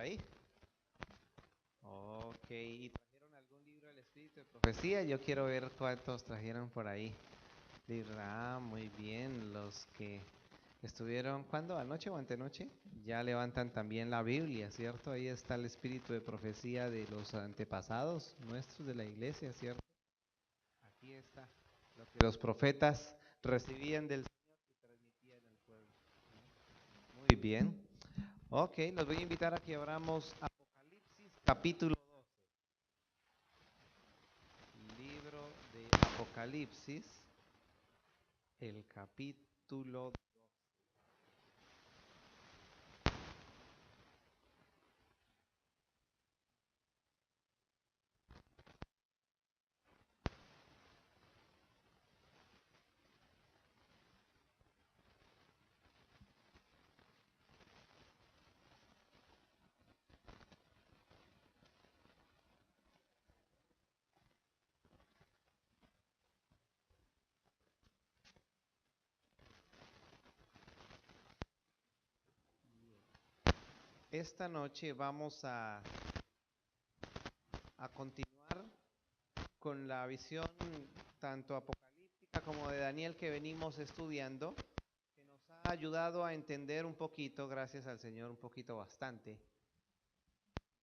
ahí? Ok, ¿y trajeron algún libro del Espíritu de Profecía? Yo quiero ver cuántos trajeron por ahí. Muy bien, los que estuvieron, ¿cuándo? ¿Anoche o antenoche? Ya levantan también la Biblia, ¿cierto? Ahí está el Espíritu de Profecía de los antepasados nuestros de la iglesia, ¿cierto? Aquí está lo que los profetas recibían del Señor y transmitían al pueblo. Muy bien. Ok, los voy a invitar a que abramos Apocalipsis capítulo 12. Libro de Apocalipsis, el capítulo. Esta noche vamos a continuar con la visión tanto apocalíptica como de Daniel que venimos estudiando, que nos ha ayudado a entender un poquito, gracias al Señor, un poquito bastante,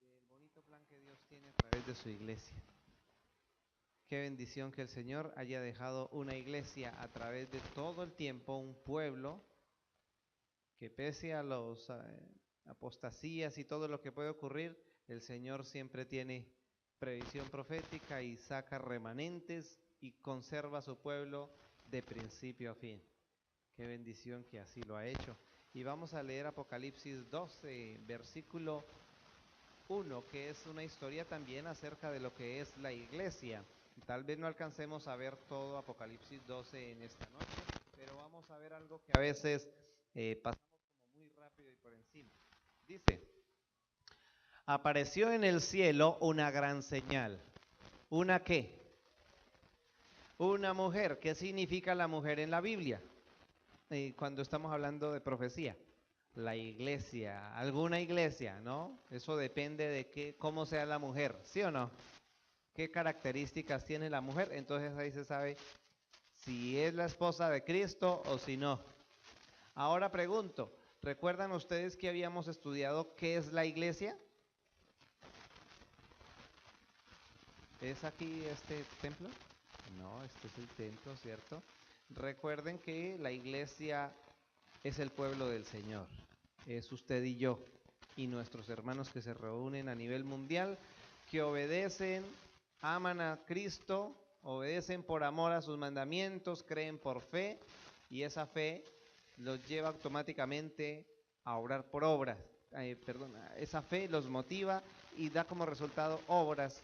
del bonito plan que Dios tiene a través de su iglesia. Qué bendición que el Señor haya dejado una iglesia a través de todo el tiempo, un pueblo que pese a los apostasías y todo lo que puede ocurrir, el Señor siempre tiene previsión profética y saca remanentes y conserva a su pueblo de principio a fin. Qué bendición que así lo ha hecho. Y vamos a leer Apocalipsis 12, versículo 1, que es una historia también acerca de lo que es la iglesia. Tal vez no alcancemos a ver todo Apocalipsis 12 en esta noche, pero vamos a ver algo que a veces pasamos como muy rápido y por encima. Dice, apareció en el cielo una gran señal. ¿Una qué? Una mujer. ¿Qué significa la mujer en la Biblia? Cuando estamos hablando de profecía. La iglesia, alguna iglesia, ¿no? Eso depende de qué, cómo sea la mujer, ¿sí o no? ¿Qué características tiene la mujer? Entonces ahí se sabe si es la esposa de Cristo o si no. Ahora pregunto, ¿recuerdan ustedes que habíamos estudiado qué es la iglesia? ¿Es aquí este templo? No, este es el templo, ¿cierto? Recuerden que la iglesia es el pueblo del Señor, es usted y yo, y nuestros hermanos que se reúnen a nivel mundial, que obedecen, aman a Cristo, obedecen por amor a sus mandamientos, creen por fe, y esa fe los lleva automáticamente a obrar por obras. Esa fe los motiva y da como resultado obras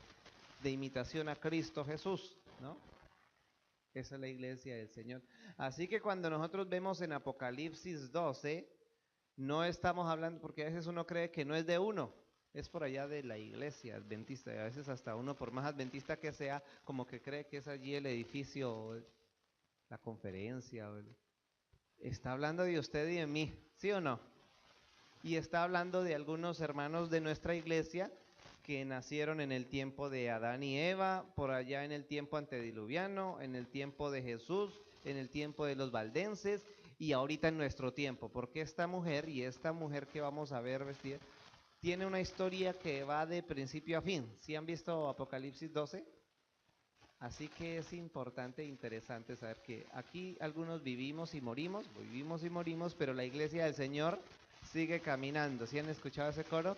de imitación a Cristo Jesús, ¿no? Esa es la iglesia del Señor. Así que cuando nosotros vemos en Apocalipsis 12, no estamos hablando, porque a veces uno cree que no es de uno, es por allá de la iglesia adventista, y a veces hasta uno, por más adventista que sea, como que cree que es allí el edificio, o la conferencia, está hablando de usted y de mí, ¿sí o no? Y está hablando de algunos hermanos de nuestra iglesia que nacieron en el tiempo de Adán y Eva, por allá en el tiempo antediluviano, en el tiempo de Jesús, en el tiempo de los valdenses y ahorita en nuestro tiempo, porque esta mujer y esta mujer que vamos a ver vestida tiene una historia que va de principio a fin. ¿Sí han visto Apocalipsis 12? Así que es importante e interesante saber que aquí algunos vivimos y morimos, pero la iglesia del Señor sigue caminando. ¿Sí han escuchado ese coro?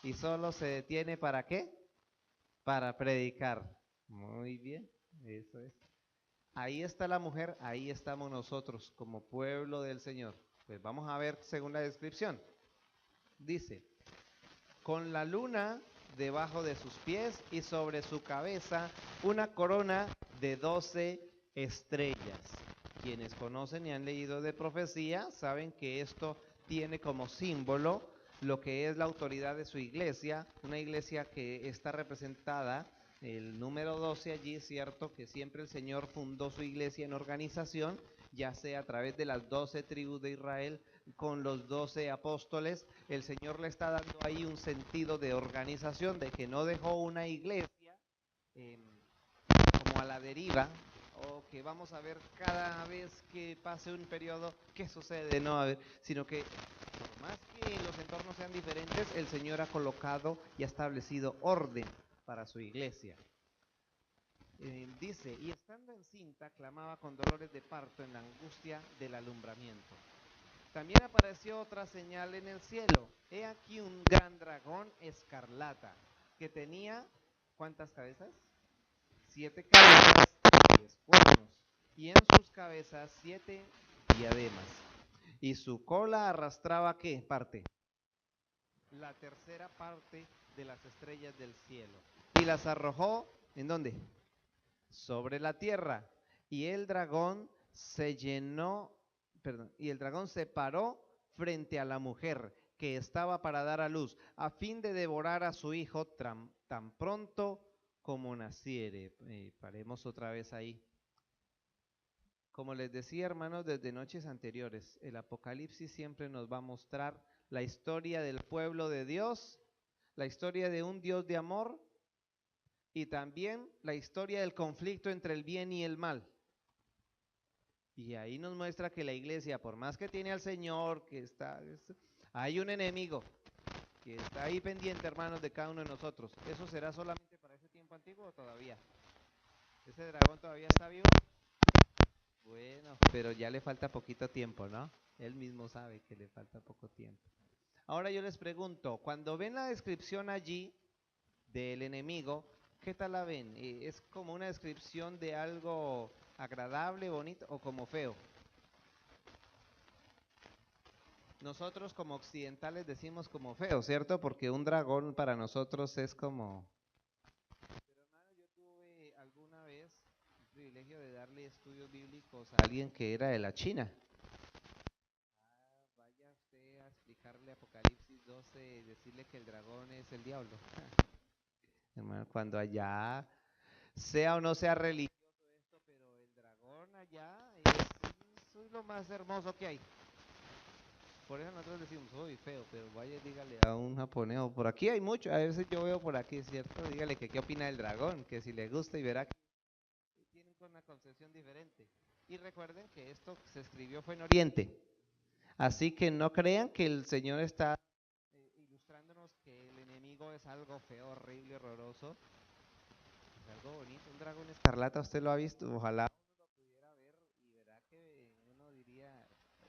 Y solo se detiene ¿para qué? Para predicar. Muy bien, eso es. Ahí está la mujer, ahí estamos nosotros como pueblo del Señor. Pues vamos a ver según la descripción. Dice, con la luna debajo de sus pies y sobre su cabeza una corona de 12 estrellas. Quienes conocen y han leído de profecía saben que esto tiene como símbolo lo que es la autoridad de su iglesia, una iglesia que está representada, el número 12 allí, cierto, que siempre el Señor fundó su iglesia en organización, ya sea a través de las 12 tribus de Israel, con los 12 apóstoles, el Señor le está dando ahí un sentido de organización, de que no dejó una iglesia eh, como a la deriva, o que vamos a ver cada vez que pase un periodo qué sucede, no, a ver, sino que por más que los entornos sean diferentes, el Señor ha colocado y ha establecido orden para su iglesia. Dice, y estando encinta, clamaba con dolores de parto en la angustia del alumbramiento. También apareció otra señal en el cielo. He aquí un gran dragón escarlata, que tenía, ¿cuántas cabezas? 7 cabezas y 10 cuernos, y en sus cabezas 7 diademas. Y su cola arrastraba, ¿qué parte? La tercera parte de las estrellas del cielo. Y las arrojó, ¿en dónde? Sobre la tierra. Y el dragón se llenó, perdón, y el dragón se paró frente a la mujer que estaba para dar a luz, a fin de devorar a su hijo tan pronto como naciere. Paremos otra vez ahí. Como les decía, hermanos, desde noches anteriores, el Apocalipsis siempre nos va a mostrar la historia del pueblo de Dios, la historia de un Dios de amor y también la historia del conflicto entre el bien y el mal. Y ahí nos muestra que la iglesia, por más que tiene al Señor, hay un enemigo que está ahí pendiente, hermanos, de cada uno de nosotros. ¿Eso será solamente para ese tiempo antiguo o todavía? ¿Ese dragón todavía está vivo? Bueno, pero ya le falta poquito tiempo, ¿no? Él mismo sabe que le falta poco tiempo. Ahora yo les pregunto, cuando ven la descripción allí del enemigo, ¿qué tal la ven? ¿Es como una descripción de algo agradable, bonito o como feo? Nosotros como occidentales decimos como feo, ¿cierto? Porque un dragón para nosotros es como... Pero hermano, yo tuve alguna vez el privilegio de darle estudios bíblicos a alguien que era de la China. Vaya usted a explicarle Apocalipsis 12 y decirle que el dragón es el diablo. Hermano, cuando allá, sea o no sea religioso esto, pero el dragón allá es lo más hermoso que hay. Por eso nosotros decimos, uy, feo, pero vaya, dígale a un japonés, o por aquí hay mucho, a veces yo veo por aquí, ¿cierto? Dígale que qué opina del dragón, que si le gusta y verá que tienen una concepción diferente. Y recuerden que esto se escribió fue en Oriente, así que no crean que el Señor está ilustrándonos que el enemigo es algo feo, horrible, horroroso. Es algo bonito, un dragón escarlata, ¿usted lo ha visto? Ojalá uno lo pudiera ver y verá que uno diría,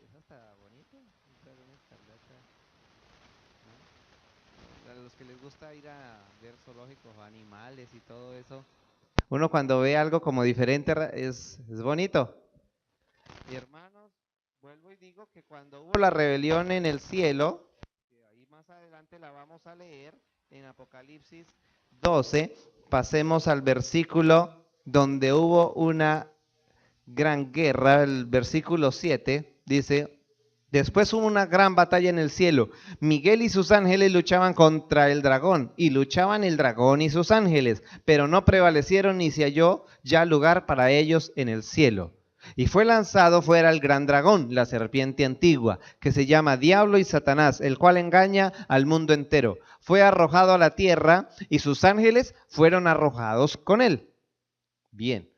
es hasta bonito, un dragón escarlata, ¿no? A los que les gusta ir a ver zoológicos o animales y todo eso, uno cuando ve algo como diferente es bonito. Y hermanos, vuelvo y digo que cuando hubo la rebelión en el cielo, que ahí más adelante la vamos a leer en Apocalipsis 12, pasemos al versículo donde hubo una gran guerra, el versículo 7, dice, después hubo una gran batalla en el cielo. Miguel y sus ángeles luchaban contra el dragón, y luchaban el dragón y sus ángeles, pero no prevalecieron ni se halló ya lugar para ellos en el cielo. Y fue lanzado fuera el gran dragón, la serpiente antigua, que se llama Diablo y Satanás, el cual engaña al mundo entero. Fue arrojado a la tierra y sus ángeles fueron arrojados con él. Bien.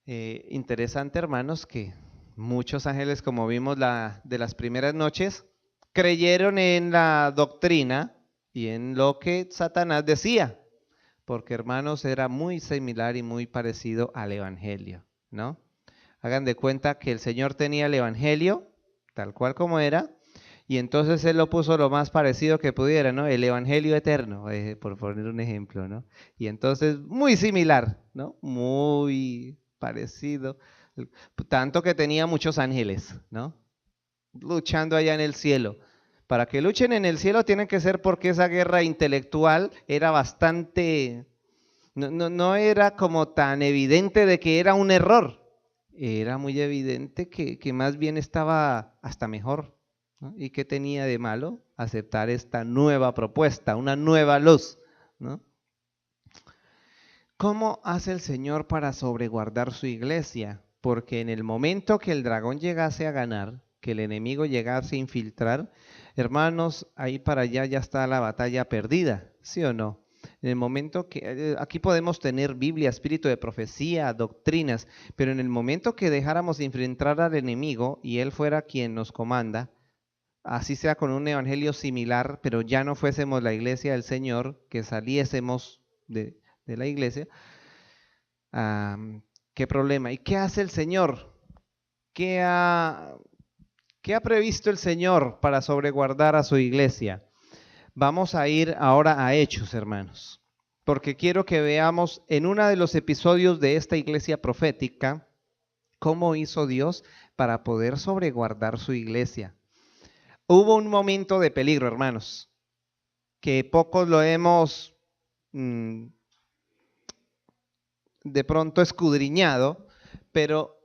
Interesante, hermanos, que muchos ángeles, como vimos de las primeras noches, creyeron en la doctrina y en lo que Satanás decía, porque, hermanos, era muy similar y muy parecido al Evangelio, ¿no? Hagan de cuenta que el Señor tenía el Evangelio, tal cual como era, y entonces Él lo puso lo más parecido que pudiera, ¿no? El Evangelio eterno, por poner un ejemplo, ¿no? Y entonces, muy similar, ¿no? Muy parecido, tanto que tenía muchos ángeles, ¿no? Luchando allá en el cielo. Para que luchen en el cielo tienen que ser porque esa guerra intelectual era bastante, no era como tan evidente de que era un error, era muy evidente que más bien estaba hasta mejor, ¿no? ¿Y qué tenía de malo aceptar esta nueva propuesta, una nueva luz, ¿no? ¿Cómo hace el Señor para sobreguardar su iglesia? Porque en el momento que el dragón llegase a ganar, que el enemigo llegase a infiltrar, hermanos, ahí para allá ya está la batalla perdida, ¿sí o no? En el momento que aquí podemos tener Biblia, espíritu de profecía, doctrinas, pero en el momento que dejáramos de enfrentar al enemigo y él fuera quien nos comanda, así sea con un evangelio similar, pero ya no fuésemos la iglesia del Señor, que saliésemos de la iglesia, ¿qué problema? ¿Y qué hace el Señor? ¿Qué ha, ¿Qué ha previsto el Señor para sobreguardar a su iglesia? Vamos a ir ahora a Hechos, hermanos, porque quiero que veamos en uno de los episodios de esta iglesia profética cómo hizo Dios para poder sobreguardar su iglesia. Hubo un momento de peligro, hermanos, que pocos lo hemos de pronto escudriñado, pero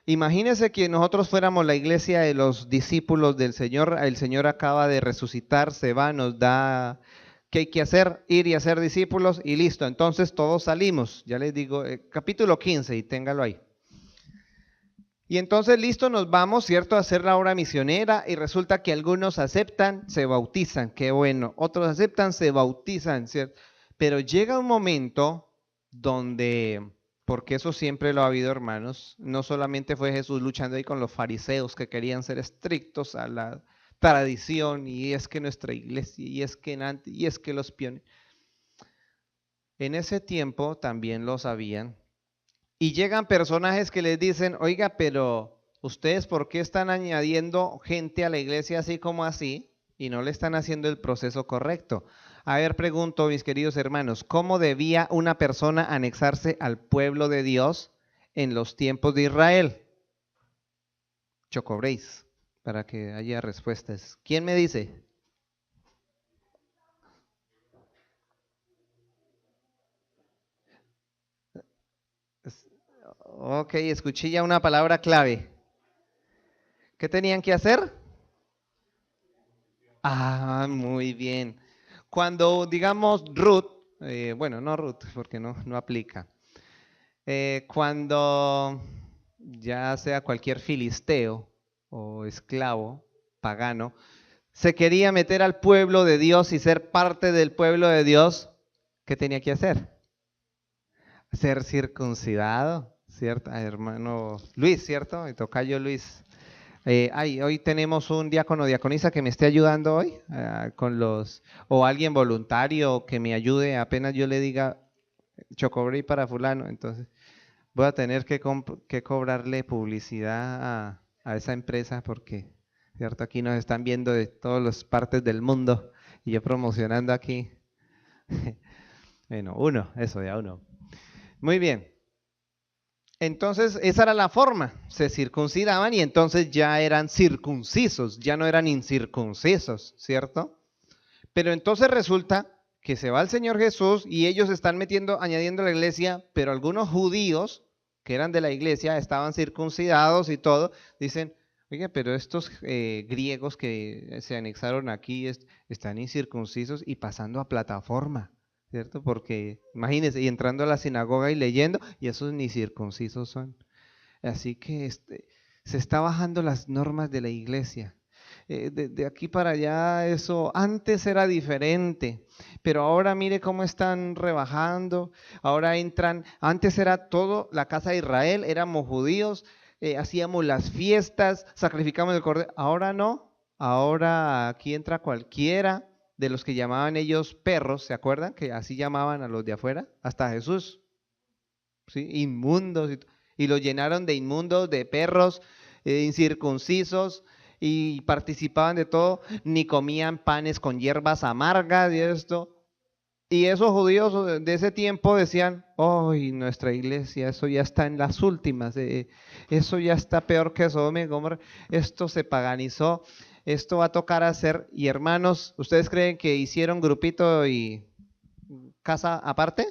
imagínense que nosotros fuéramos la iglesia de los discípulos del Señor. El Señor acaba de resucitar, se va, nos da qué hay que hacer, ir y hacer discípulos y listo. Entonces todos salimos, ya les digo, capítulo 15 y téngalo ahí. Y entonces listo, nos vamos, ¿cierto?, a hacer la obra misionera y resulta que algunos aceptan, se bautizan, qué bueno. Otros aceptan, se bautizan, ¿cierto? Pero llega un momento donde, porque eso siempre lo ha habido, hermanos, no solamente fue Jesús luchando ahí con los fariseos que querían ser estrictos a la tradición, y es que nuestra iglesia, y es que Nantes, y es que los pioneros. En ese tiempo también lo sabían. Y llegan personajes que les dicen, oiga, pero ustedes ¿por qué están añadiendo gente a la iglesia así como así? Y no le están haciendo el proceso correcto. A ver, pregunto, mis queridos hermanos, ¿cómo debía una persona anexarse al pueblo de Dios en los tiempos de Israel? Chocobréis, para que haya respuestas. ¿Quién me dice? Ok, escuché ya una palabra clave. ¿Qué tenían que hacer? Ah, muy bien. Cuando, digamos, Ruth, bueno, no Ruth, porque no aplica. Cuando ya sea cualquier filisteo o esclavo pagano, se quería meter al pueblo de Dios y ser parte del pueblo de Dios, ¿qué tenía que hacer? Ser circuncidado, ¿cierto? Hermano Luis, ¿cierto? Mi tocayo Luis. Hoy tenemos un diácono o diaconisa que me esté ayudando hoy con los, o alguien voluntario que me ayude apenas yo le diga chocobrí para fulano, entonces voy a tener que cobrarle publicidad a esa empresa porque, cierto, aquí nos están viendo de todas las partes del mundo y yo promocionando aquí. Bueno, eso ya uno. Muy bien. Entonces, esa era la forma, se circuncidaban y entonces ya eran circuncisos, ya no eran incircuncisos, ¿cierto? Pero entonces resulta que se va el Señor Jesús y ellos están metiendo, añadiendo a la iglesia, pero algunos judíos que eran de la iglesia estaban circuncidados y todo, dicen, oye, pero estos griegos que se anexaron aquí están incircuncisos y pasando a plataforma. ¿Cierto? Porque imagínense, y entrando a la sinagoga y leyendo, y esos ni circuncisos son. Así que se está bajando las normas de la iglesia. De aquí para allá eso antes era diferente, pero ahora mire cómo están rebajando. Ahora entran, antes era todo la casa de Israel, éramos judíos, hacíamos las fiestas, sacrificamos el cordero. Ahora no, ahora aquí entra cualquiera de los que llamaban ellos perros, ¿se acuerdan? Que así llamaban a los de afuera, hasta Jesús, ¿sí? Inmundos, y los llenaron de inmundos, de perros, incircuncisos, y participaban de todo, ni comían panes con hierbas amargas y esto. Y esos judíos de ese tiempo decían, ¡ay, nuestra iglesia, eso ya está en las últimas, eso ya está peor que Sodoma y Gomorra, esto se paganizó, esto va a tocar hacer. Y hermanos, ¿ustedes creen que hicieron grupito y casa aparte?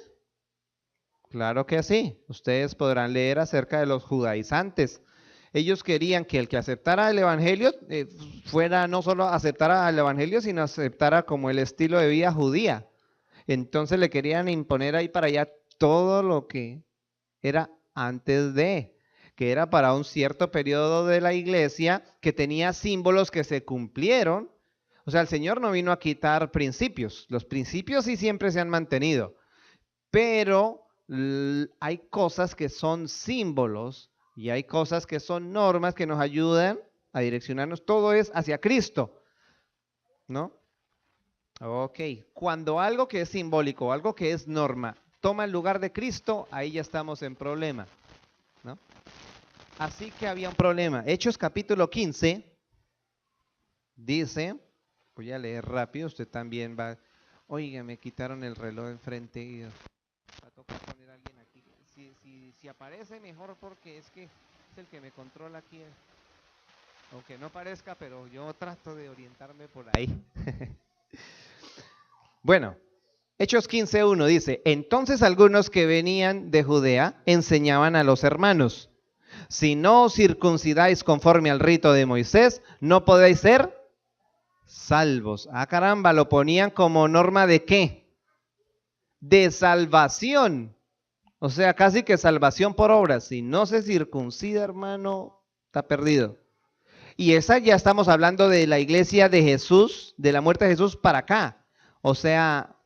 Claro que sí, ustedes podrán leer acerca de los judaizantes. Ellos querían que el que aceptara el evangelio fuera no solo aceptara el evangelio, sino aceptara como el estilo de vida judía. Entonces le querían imponer ahí para allá todo lo que era antes de. que era para un cierto periodo de la iglesia, que tenía símbolos que se cumplieron. O sea, el Señor no vino a quitar principios. Los principios sí siempre se han mantenido, pero hay cosas que son símbolos y hay cosas que son normas que nos ayudan a direccionarnos. Todo es hacia Cristo, ¿no? Ok, cuando algo que es simbólico, algo que es norma, toma el lugar de Cristo, ahí ya estamos en problema, ¿no? Así que había un problema. Hechos capítulo 15 dice, voy a leer rápido, usted también va. Oiga, me quitaron el reloj enfrente y va a tocar poner a alguien aquí. Si aparece mejor porque es que es el que me controla aquí. Aunque no parezca, pero yo trato de orientarme por ahí. Bueno, Hechos 15:1 dice, entonces algunos que venían de Judea enseñaban a los hermanos, si no os circuncidáis conforme al rito de Moisés, no podéis ser salvos. Ah, caramba, lo ponían como norma ¿de qué? De salvación. O sea, casi que salvación por obras. Si no se circuncida, hermano, está perdido. Y esa ya estamos hablando de la iglesia de Jesús, de la muerte de Jesús para acá. O sea,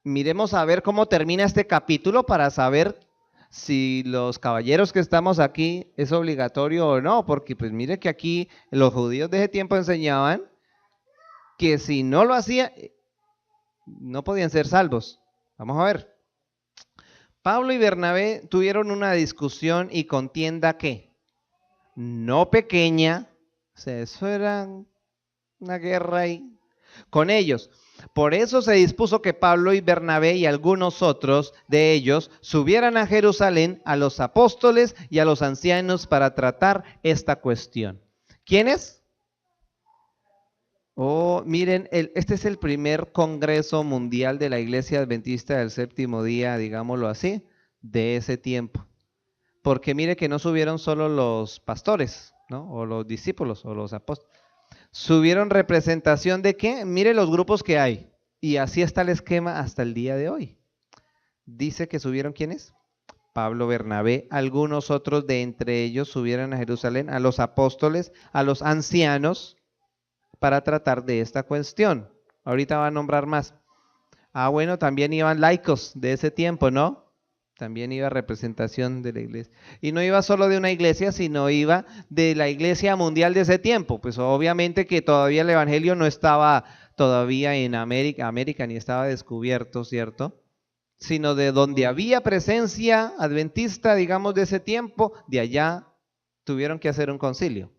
miremos a ver cómo termina este capítulo para saber si los caballeros que estamos aquí es obligatorio o no, porque pues mire que aquí los judíos de ese tiempo enseñaban que si no lo hacían, no podían ser salvos. Vamos a ver. Pablo y Bernabé tuvieron una discusión y contienda que no pequeña, o sea, eso era una guerra ahí con ellos. Por eso se dispuso que Pablo y Bernabé y algunos otros de ellos subieran a Jerusalén a los apóstoles y a los ancianos para tratar esta cuestión. ¿Quiénes? Oh, miren, este es el primer Congreso Mundial de la Iglesia Adventista del Séptimo Día, digámoslo así, de ese tiempo. Porque mire que no subieron solo los pastores, ¿no? O los discípulos, o los apóstoles. Subieron representación de qué? Mire los grupos que hay. Y así está el esquema hasta el día de hoy. Dice que subieron ¿quiénes? Pablo, Bernabé, algunos otros de entre ellos subieron a Jerusalén, a los apóstoles, a los ancianos, para tratar de esta cuestión. Ahorita va a nombrar más. Ah, bueno, también iban laicos de ese tiempo, ¿no? También iba representación de la iglesia. Y no iba solo de una iglesia, sino iba de la iglesia mundial de ese tiempo. Pues obviamente que todavía el evangelio no estaba todavía en América ni estaba descubierto, ¿cierto? Sino de donde había presencia adventista, digamos, de ese tiempo, de allá tuvieron que hacer un concilio.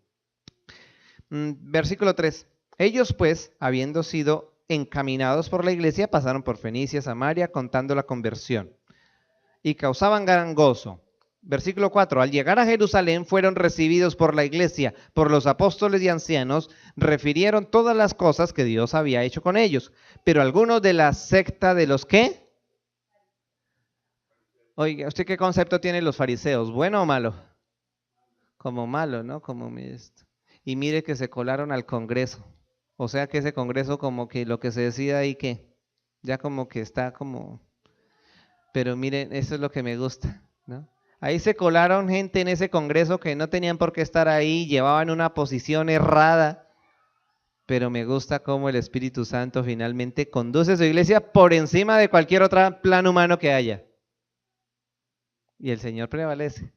Versículo 3. Ellos pues, habiendo sido encaminados por la iglesia, pasaron por Fenicia, Samaria, contando la conversión. Y causaban gran gozo. Versículo 4, al llegar a Jerusalén fueron recibidos por la iglesia, por los apóstoles y ancianos, refirieron todas las cosas que Dios había hecho con ellos. Pero algunos de la secta de los ¿qué? Oiga, ¿usted qué concepto tienen los fariseos? ¿Bueno o malo? Como malo, ¿no? Y mire que se colaron al Congreso. O sea que ese Congreso como que lo que se decida ahí que ya como que está como... Pero miren, eso es lo que me gusta, ¿no? Ahí se colaron gente en ese congreso que no tenían por qué estar ahí, llevaban una posición errada, pero me gusta cómo el Espíritu Santo finalmente conduce su iglesia por encima de cualquier otro plan humano que haya. Y el Señor prevalece.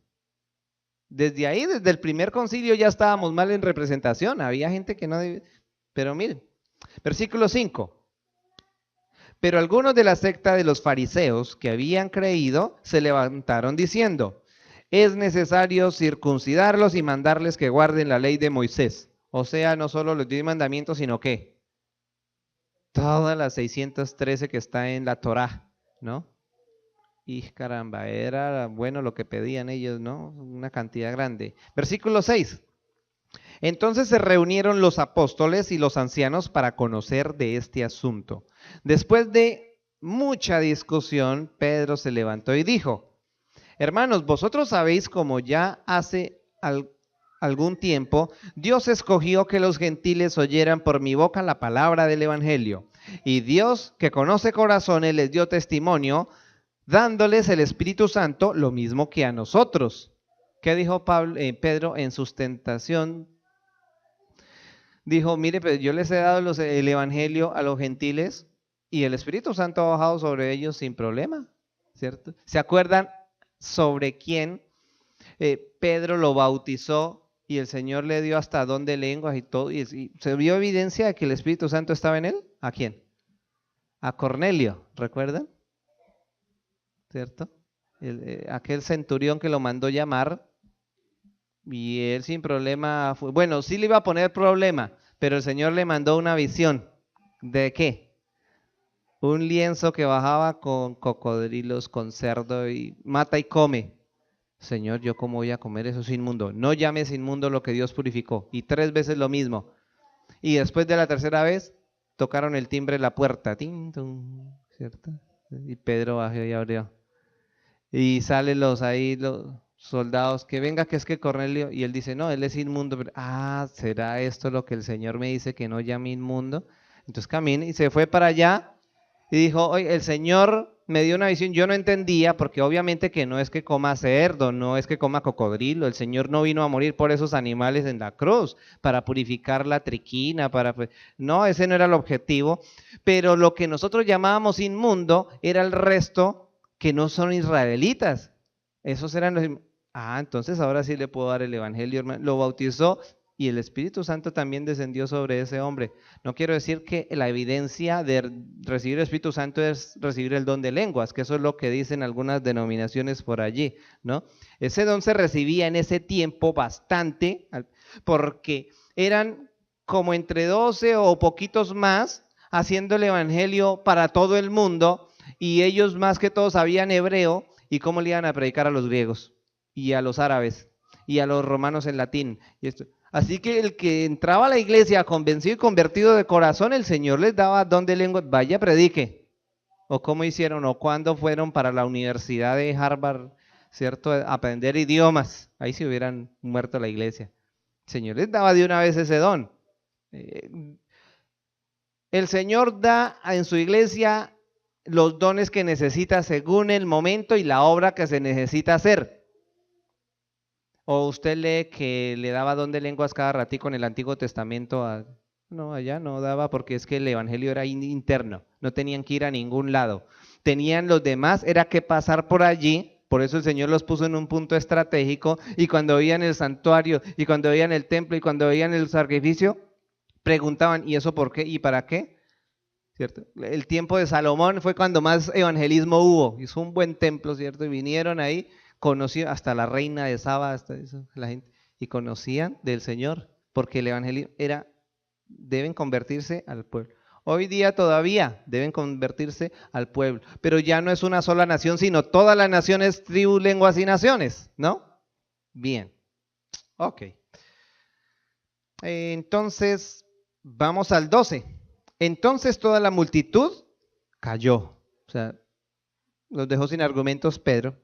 Desde ahí, desde el primer concilio ya estábamos mal en representación, había gente que no debía... Pero miren, versículo 5. Pero algunos de la secta de los fariseos que habían creído se levantaron diciendo, es necesario circuncidarlos y mandarles que guarden la ley de Moisés. O sea, no solo los 10 mandamientos, sino que todas las 613 que está en la Torá, ¿no? Y caramba, era bueno lo que pedían ellos, ¿no? Una cantidad grande. Versículo 6. Entonces se reunieron los apóstoles y los ancianos para conocer de este asunto. Después de mucha discusión, Pedro se levantó y dijo, hermanos, vosotros sabéis como ya hace algún tiempo, Dios escogió que los gentiles oyeran por mi boca la palabra del evangelio. Y Dios, que conoce corazones, les dio testimonio, dándoles el Espíritu Santo, lo mismo que a nosotros. ¿Qué dijo Pedro en sustentación? Dijo, mire, pues yo les he dado el evangelio a los gentiles y el Espíritu Santo ha bajado sobre ellos sin problema, ¿cierto? ¿Se acuerdan sobre quién Pedro lo bautizó y el Señor le dio hasta don de lenguas y todo? Y se vio evidencia de que el Espíritu Santo estaba en él. ¿A quién? A Cornelio, ¿recuerdan? ¿Cierto? Aquel centurión que lo mandó llamar. Y él sin problema fue, bueno, sí le iba a poner problema, pero el Señor le mandó una visión. ¿De qué? Un lienzo que bajaba con cocodrilos, con cerdo y mata y come. Señor, ¿yo cómo voy a comer eso? Es inmundo. No llames inmundo lo que Dios purificó. Y 3 veces lo mismo. Y después de la tercera vez, tocaron el timbre en la puerta. Tin, tum, ¿cierto? Y Pedro bajó y abrió. Y salen los soldados, que venga, que es que Cornelio, y él dice, no, él es inmundo. ¿Será esto lo que el Señor me dice que no llame inmundo? Entonces camina y se fue para allá y dijo, oye, el Señor me dio una visión, yo no entendía, porque obviamente que no es que coma cerdo, no es que coma cocodrilo, el Señor no vino a morir por esos animales en la cruz, para purificar la triquina, no, ese no era el objetivo, pero lo que nosotros llamábamos inmundo era el resto que no son israelitas, esos eran los... entonces ahora sí le puedo dar el evangelio, hermano. Lo bautizó y el Espíritu Santo también descendió sobre ese hombre. No quiero decir que la evidencia de recibir el Espíritu Santo es recibir el don de lenguas, que eso es lo que dicen algunas denominaciones por allí, ¿no? Ese don se recibía en ese tiempo bastante, porque eran como entre 12 o poquitos más haciendo el evangelio para todo el mundo, y ellos más que todos sabían hebreo, y cómo le iban a predicar a los griegos y a los árabes y a los romanos en latín. Así que el que entraba a la iglesia convencido y convertido de corazón, el Señor les daba don de lengua, vaya, predique. O cómo hicieron, o cuándo fueron para la Universidad de Harvard, ¿cierto? A aprender idiomas. Ahí se hubieran muerto la iglesia. El Señor les daba de una vez ese don. El Señor da en su iglesia los dones que necesita según el momento y la obra que se necesita hacer. O usted lee que le daba don de lenguas cada ratico en el Antiguo Testamento. No, allá no daba, porque es que el evangelio era interno, no tenían que ir a ningún lado. Tenían los demás, era que pasar por allí, por eso el Señor los puso en un punto estratégico, y cuando veían el santuario, y cuando veían el templo, y cuando veían el sacrificio, preguntaban, ¿y eso por qué? ¿Y para qué? ¿Cierto? El tiempo de Salomón fue cuando más evangelismo hubo, hizo un buen templo, ¿cierto? Y vinieron ahí, conocían hasta la reina de Saba, hasta eso, la gente, y conocían del Señor, porque el evangelismo era, deben convertirse al pueblo. Hoy día todavía deben convertirse al pueblo, pero ya no es una sola nación, sino todas las naciones, tribus, lenguas y naciones, ¿no? Bien, ok. Entonces, vamos al 12. Entonces toda la multitud cayó, o sea, los dejó sin argumentos Pedro,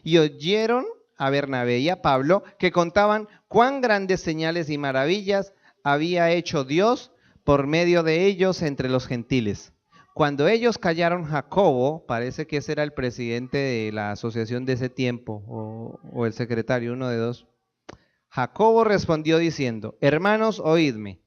y oyeron a Bernabé y a Pablo que contaban cuán grandes señales y maravillas había hecho Dios por medio de ellos entre los gentiles. Cuando ellos callaron, Jacobo, parece que ese era el presidente de la asociación de ese tiempo, o el secretario, uno de dos. Jacobo respondió diciendo, hermanos, oídme.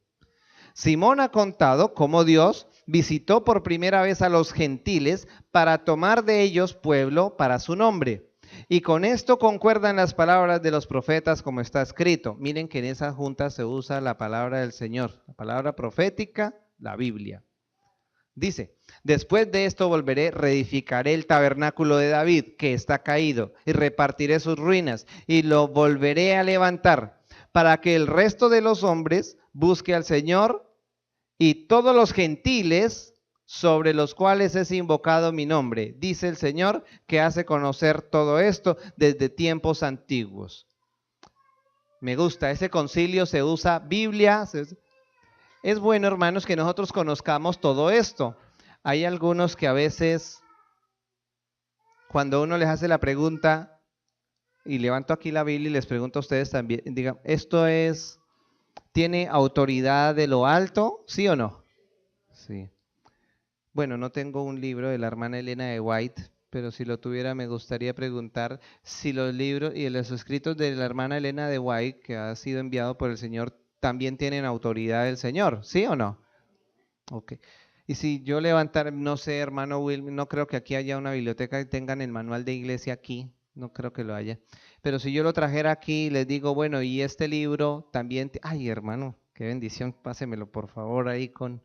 Simón ha contado cómo Dios visitó por primera vez a los gentiles para tomar de ellos pueblo para su nombre. Y con esto concuerdan las palabras de los profetas como está escrito. Miren que en esa junta se usa la palabra del Señor, la palabra profética, la Biblia. Dice, después de esto volveré, reedificaré el tabernáculo de David, que está caído, y repartiré sus ruinas, y lo volveré a levantar, para que el resto de los hombres busque al Señor, y todos los gentiles sobre los cuales es invocado mi nombre, dice el Señor, que hace conocer todo esto desde tiempos antiguos. Me gusta, ese concilio se usa Biblia. Es bueno, hermanos, que nosotros conozcamos todo esto. Hay algunos que a veces, cuando uno les hace la pregunta, y levanto aquí la Biblia y les pregunto a ustedes también, digan, ¿esto tiene autoridad de lo alto? ¿Sí o no? Sí. Bueno, no tengo un libro de la hermana Elena de White, pero si lo tuviera me gustaría preguntar si los libros y los escritos de la hermana Elena de White, que ha sido enviado por el Señor, también tienen autoridad del Señor, ¿sí o no? Ok. Y si yo levantara, no sé, hermano Will, no creo que aquí haya una biblioteca que tengan el manual de iglesia aquí, no creo que lo haya. Pero si yo lo trajera aquí, les digo, bueno, y este libro también, ay, hermano, qué bendición, pásemelo por favor ahí con,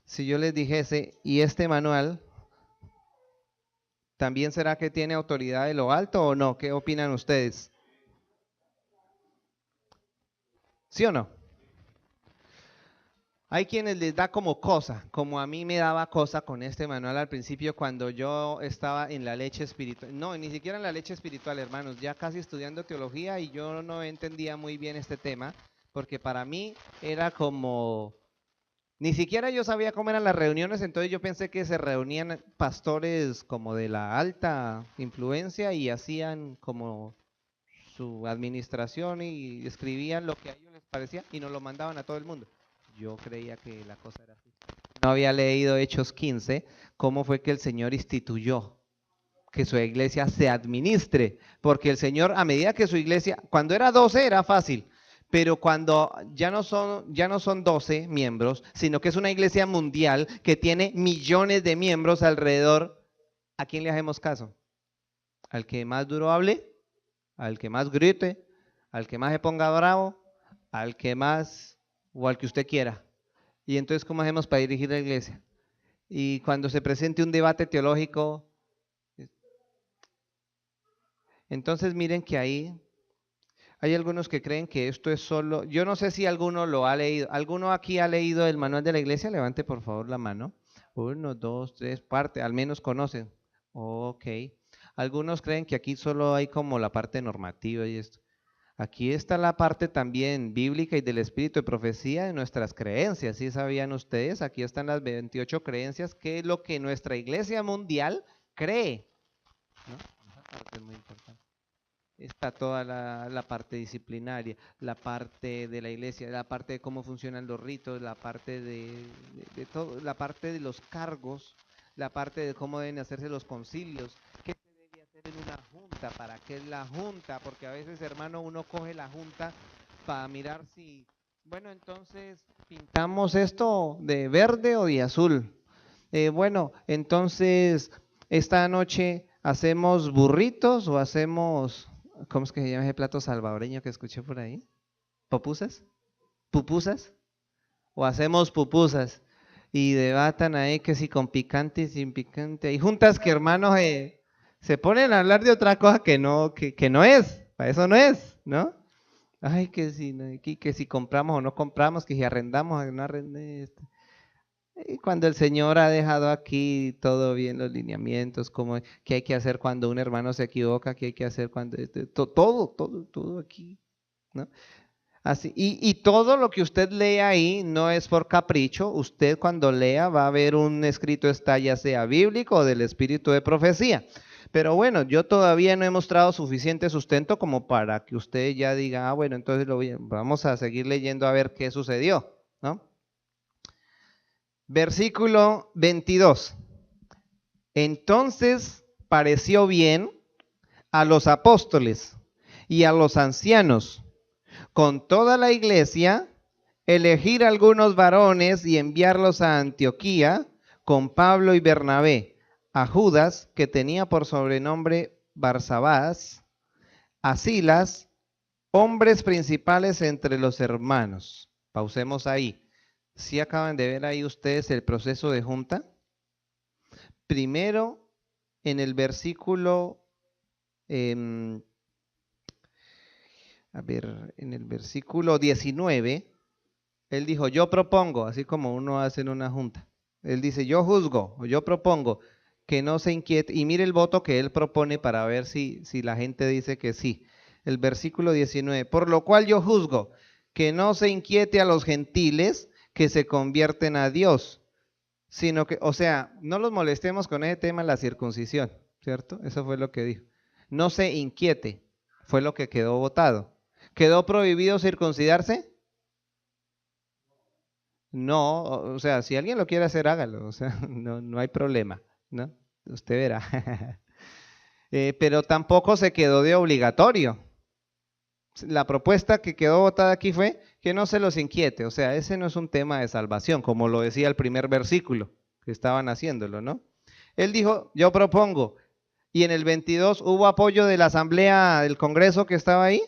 si yo les dijese, y este manual, ¿también será que tiene autoridad de lo alto o no? ¿Qué opinan ustedes? ¿Sí o no? Hay quienes les da como cosa, como a mí me daba cosa con este manual al principio cuando yo estaba en la leche espiritual. No, ni siquiera en la leche espiritual, hermanos, ya casi estudiando teología y yo no entendía muy bien este tema, porque para mí era como, ni siquiera yo sabía cómo eran las reuniones, entonces yo pensé que se reunían pastores como de la alta influencia y hacían como su administración y escribían lo que a ellos les parecía y nos lo mandaban a todo el mundo. Yo creía que la cosa era así. No había leído Hechos 15, cómo fue que el Señor instituyó que su iglesia se administre, porque el Señor a medida que su iglesia, cuando era 12 era fácil, pero cuando ya no son 12 miembros, sino que es una iglesia mundial que tiene millones de miembros alrededor, ¿a quién le hacemos caso? ¿Al que más duro hable? ¿Al que más grite? ¿Al que más se ponga bravo? ¿Al que más o al que usted quiera? Y entonces, ¿cómo hacemos para dirigir la iglesia? Y cuando se presente un debate teológico, entonces miren que ahí hay algunos que creen que esto es solo, yo no sé si alguno lo ha leído. ¿Alguno aquí ha leído el manual de la iglesia? Levante por favor la mano. Uno, dos, tres, parte, al menos conocen. Ok. Algunos creen que aquí solo hay como la parte normativa y esto. Aquí está la parte también bíblica y del espíritu de profecía de nuestras creencias. ¿Sí sabían ustedes? Aquí están las 28 creencias, que es lo que nuestra iglesia mundial cree, ¿no? Esa parte es muy importante. Está toda la parte disciplinaria, la parte de la iglesia, la parte de cómo funcionan los ritos, la parte de todo, la parte de los cargos, la parte de cómo deben hacerse los concilios, qué se debe hacer en una junta, para qué es la junta, porque a veces, hermano, uno coge la junta para mirar si, bueno, entonces pintamos esto de verde o de azul. Bueno, entonces esta noche hacemos burritos o hacemos, ¿cómo es que se llama ese plato salvadoreño que escuché por ahí? ¿Popusas? ¿Pupusas? O hacemos pupusas y debatan ahí que si con picante y sin picante. Hay juntas que hermanos se ponen a hablar de otra cosa que no es, para eso no es, ¿no? Ay, que si, que si compramos o no compramos, que si arrendamos o no arrendamos. Y cuando el Señor ha dejado aquí todo bien, los lineamientos, como qué hay que hacer cuando un hermano se equivoca, qué hay que hacer cuando todo aquí, ¿no? Así, y todo lo que usted lee ahí no es por capricho. Usted cuando lea va a ver un escrito, está ya sea bíblico o del espíritu de profecía. Pero bueno, yo todavía no he mostrado suficiente sustento como para que usted ya diga, ah, bueno, entonces vamos a seguir leyendo a ver qué sucedió, ¿no? Versículo 22. Entonces pareció bien a los apóstoles y a los ancianos, con toda la iglesia, elegir algunos varones y enviarlos a Antioquía con Pablo y Bernabé, a Judas, que tenía por sobrenombre Barsabás, a Silas, hombres principales entre los hermanos. Pausemos ahí. ¿Sí acaban de ver ahí ustedes el proceso de junta? Primero, en el versículo, en el versículo 19, él dijo, yo propongo, así como uno hace en una junta. Él dice, yo juzgo, o yo propongo, que no se inquiete. Y mire el voto que él propone para ver si la gente dice que sí. El versículo 19, por lo cual yo juzgo, que no se inquiete a los gentiles que se convierten a Dios, sino que, o sea, no los molestemos con ese tema de la circuncisión, ¿cierto? Eso fue lo que dijo. No se inquiete, fue lo que quedó votado. ¿Quedó prohibido circuncidarse? No, o sea, si alguien lo quiere hacer, hágalo, o sea, no hay problema. ¿no? Usted verá. Pero tampoco se quedó de obligatorio. La propuesta que quedó votada aquí fue que no se los inquiete, o sea, ese no es un tema de salvación, como lo decía el primer versículo, que estaban haciéndolo, ¿no? Él dijo, yo propongo, y en el 22 hubo apoyo de la asamblea del Congreso que estaba ahí.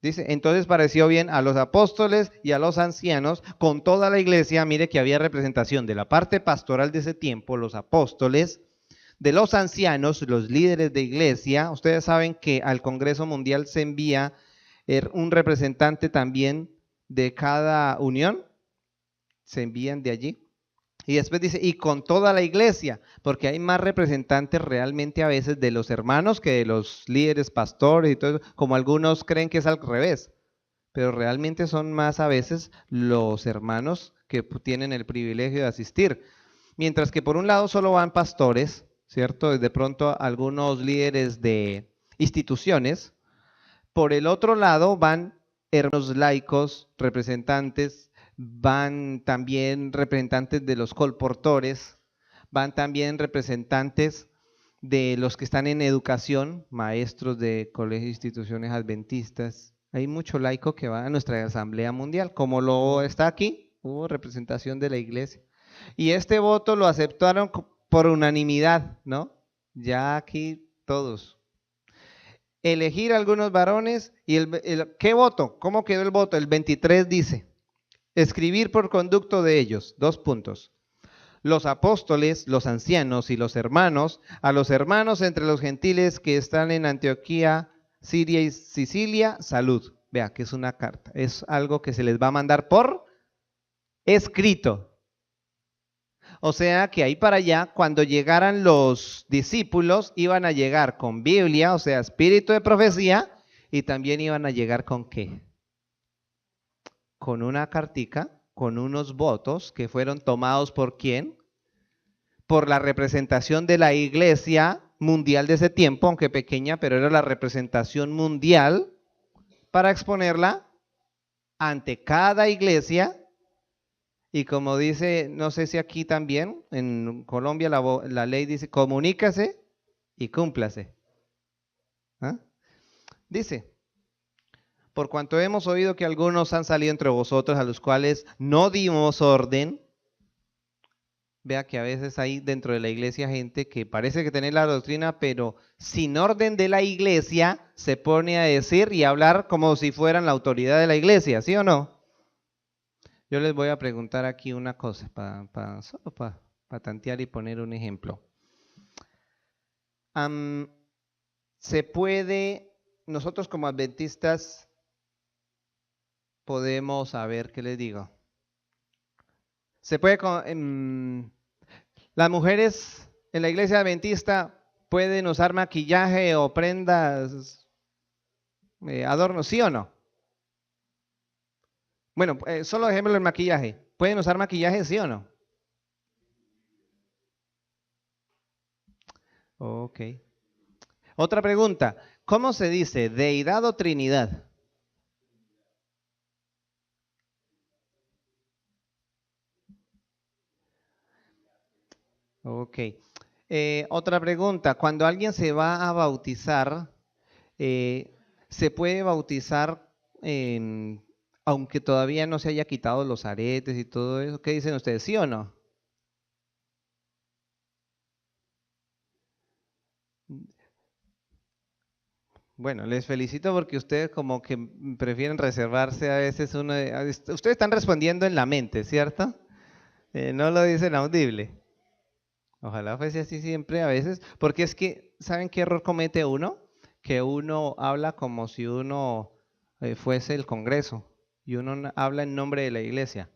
Dice, entonces pareció bien a los apóstoles y a los ancianos, con toda la iglesia, mire que había representación de la parte pastoral de ese tiempo, los apóstoles, de los ancianos, los líderes de iglesia. Ustedes saben que al Congreso Mundial se envía un representante también de cada unión, se envían de allí. Y después dice, y con toda la iglesia, porque hay más representantes realmente a veces de los hermanos que de los líderes, pastores y todo eso, como algunos creen que es al revés, pero realmente son más a veces los hermanos que tienen el privilegio de asistir. Mientras que por un lado solo van pastores, ¿cierto? De pronto algunos líderes de instituciones. Por el otro lado van hermanos laicos, representantes, van también representantes de los colportores, van también representantes de los que están en educación, maestros de colegios e instituciones adventistas. Hay mucho laico que va a nuestra Asamblea Mundial, como lo está aquí, hubo representación de la iglesia. Y este voto lo aceptaron por unanimidad, ¿no? Ya aquí todos. Elegir algunos varones y ¿qué voto? ¿Cómo quedó el voto? El 23 dice, escribir por conducto de ellos, 2 puntos. Los apóstoles, los ancianos y los hermanos, a los hermanos entre los gentiles que están en Antioquía, Siria y Sicilia, salud. Vea que es una carta, es algo que se les va a mandar por escrito. O sea que ahí para allá, cuando llegaran los discípulos, iban a llegar con Biblia, o sea, espíritu de profecía, y también iban a llegar con ¿qué? Con una cartica, con unos votos que fueron tomados por ¿quién? Por la representación de la iglesia mundial de ese tiempo, aunque pequeña, pero era la representación mundial, para exponerla ante cada iglesia. Y como dice, no sé si aquí también, en Colombia la ley dice, comunícase y cúmplase. ¿Ah? Dice, por cuanto hemos oído que algunos han salido entre vosotros a los cuales no dimos orden. Vea que a veces hay dentro de la iglesia gente que parece que tiene la doctrina, pero sin orden de la iglesia se pone a decir y a hablar como si fueran la autoridad de la iglesia, ¿sí o no? Yo les voy a preguntar aquí una cosa, solo para tantear y poner un ejemplo. Se puede, nosotros como adventistas podemos saber, ¿qué les digo? Se puede, las mujeres en la iglesia adventista pueden usar maquillaje o prendas, adornos, ¿sí o no? Bueno, solo ejemplo el maquillaje. ¿Pueden usar maquillaje, sí o no? Ok. Otra pregunta. ¿Cómo se dice deidad o trinidad? Ok. Otra pregunta. Cuando alguien se va a bautizar, ¿se puede bautizar aunque todavía no se haya quitado los aretes y todo eso? ¿Qué dicen ustedes? ¿Sí o no? Bueno, les felicito porque ustedes como que prefieren reservarse a veces ustedes están respondiendo en la mente, ¿cierto? No lo dicen audible. Ojalá fuese así siempre a veces, porque es que, ¿saben qué error comete uno? Que uno habla como si uno fuese el Congreso y uno habla en nombre de la iglesia.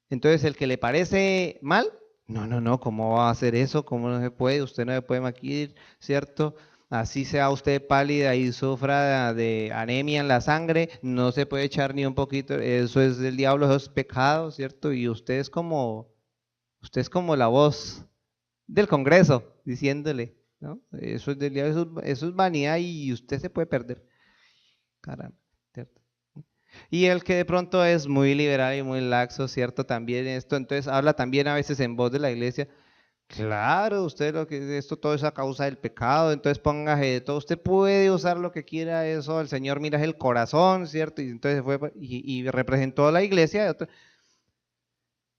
Entonces, el que le parece mal, no, no, no, ¿cómo va a hacer eso? ¿Cómo no se puede? Usted no se puede maquillar, ¿cierto? Así sea usted pálida y sufra de anemia en la sangre, no se puede echar ni un poquito, eso es del diablo, eso es pecado, ¿cierto? Y usted es como la voz del Congreso diciéndole, ¿no? Eso es del diablo, eso es vanidad y usted se puede perder. Caramba, ¿cierto? Y el que de pronto es muy liberal y muy laxo, ¿cierto? También esto, entonces habla también a veces en voz de la iglesia. Claro, usted lo que esto todo es a causa del pecado, entonces póngase de todo, usted puede usar lo que quiera, eso, el Señor mira es el corazón, ¿cierto? Y entonces fue y representó a la iglesia.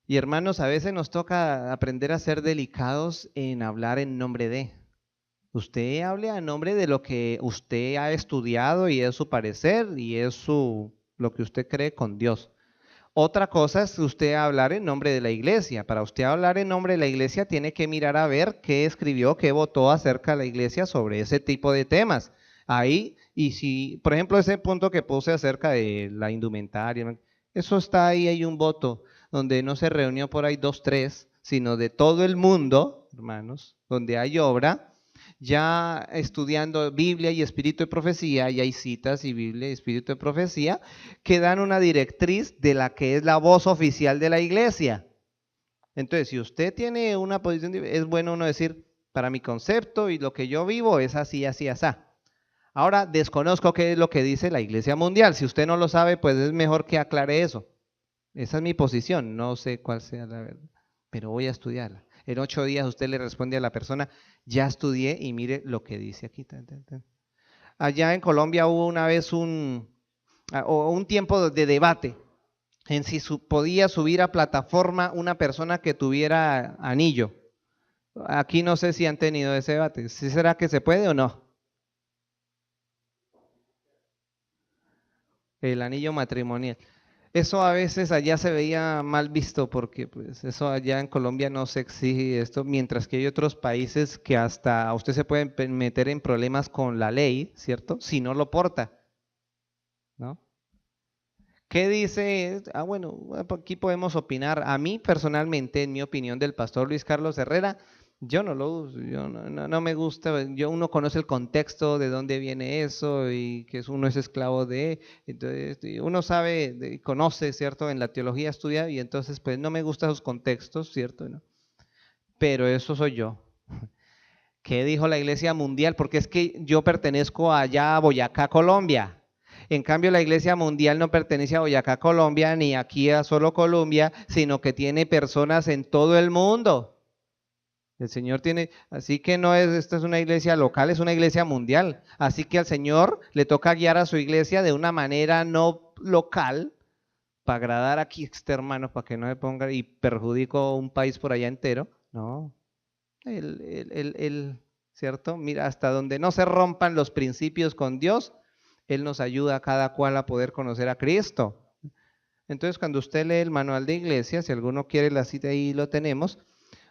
Y hermanos, a veces nos toca aprender a ser delicados en hablar en nombre de. Usted hable a nombre de lo que usted ha estudiado y es su parecer y es lo que usted cree con Dios. Otra cosa es usted hablar en nombre de la iglesia. Para usted hablar en nombre de la iglesia tiene que mirar a ver qué escribió, qué votó acerca de la iglesia sobre ese tipo de temas. Ahí, y si, por ejemplo, ese punto que puse acerca de la indumentaria, ¿no? Eso está ahí, hay un voto donde no se reunió por ahí dos, tres, sino de todo el mundo, hermanos, donde hay obra ya estudiando Biblia y Espíritu de Profecía, y hay citas y Biblia y Espíritu de Profecía, que dan una directriz de la que es la voz oficial de la iglesia. Entonces, si usted tiene una posición, es bueno uno decir, para mi concepto y lo que yo vivo es así, así, así. Ahora, desconozco qué es lo que dice la Iglesia Mundial. Si usted no lo sabe, pues es mejor que aclare eso. Esa es mi posición, no sé cuál sea la verdad, pero voy a estudiarla. En 8 días usted le responde a la persona, ya estudié y mire lo que dice aquí. Allá en Colombia hubo una vez un tiempo de debate en si podía subir a plataforma una persona que tuviera anillo. Aquí no sé si han tenido ese debate. ¿Sí será que se puede o no? El anillo matrimonial. Eso a veces allá se veía mal visto porque pues eso allá en Colombia no se exige esto, mientras que hay otros países que hasta usted se puede meter en problemas con la ley, ¿cierto? Si no lo porta, ¿no? ¿Qué dice? Bueno, aquí podemos opinar. A mí personalmente, en mi opinión del pastor Luis Carlos Herrera, yo no lo uso, yo no me gusta, uno conoce el contexto de dónde viene eso y que uno es esclavo de, entonces uno sabe, conoce, ¿cierto? En la teología estudia y entonces pues no me gustan esos contextos, ¿cierto? ¿No? Pero eso soy yo. ¿Qué dijo la Iglesia Mundial? Porque es que yo pertenezco allá a Boyacá, Colombia. En cambio, la Iglesia Mundial no pertenece a Boyacá, Colombia, ni aquí a solo Colombia, sino que tiene personas en todo el mundo. El Señor tiene, así que no es, esta es una iglesia local, es una iglesia mundial. Así que al Señor le toca guiar a su iglesia de una manera no local, para agradar aquí a este hermano, para que no se ponga y perjudico un país por allá entero. No, ¿cierto? Mira, hasta donde no se rompan los principios con Dios, Él nos ayuda a cada cual a poder conocer a Cristo. Entonces, cuando usted lee el manual de iglesia, si alguno quiere la cita ahí lo tenemos,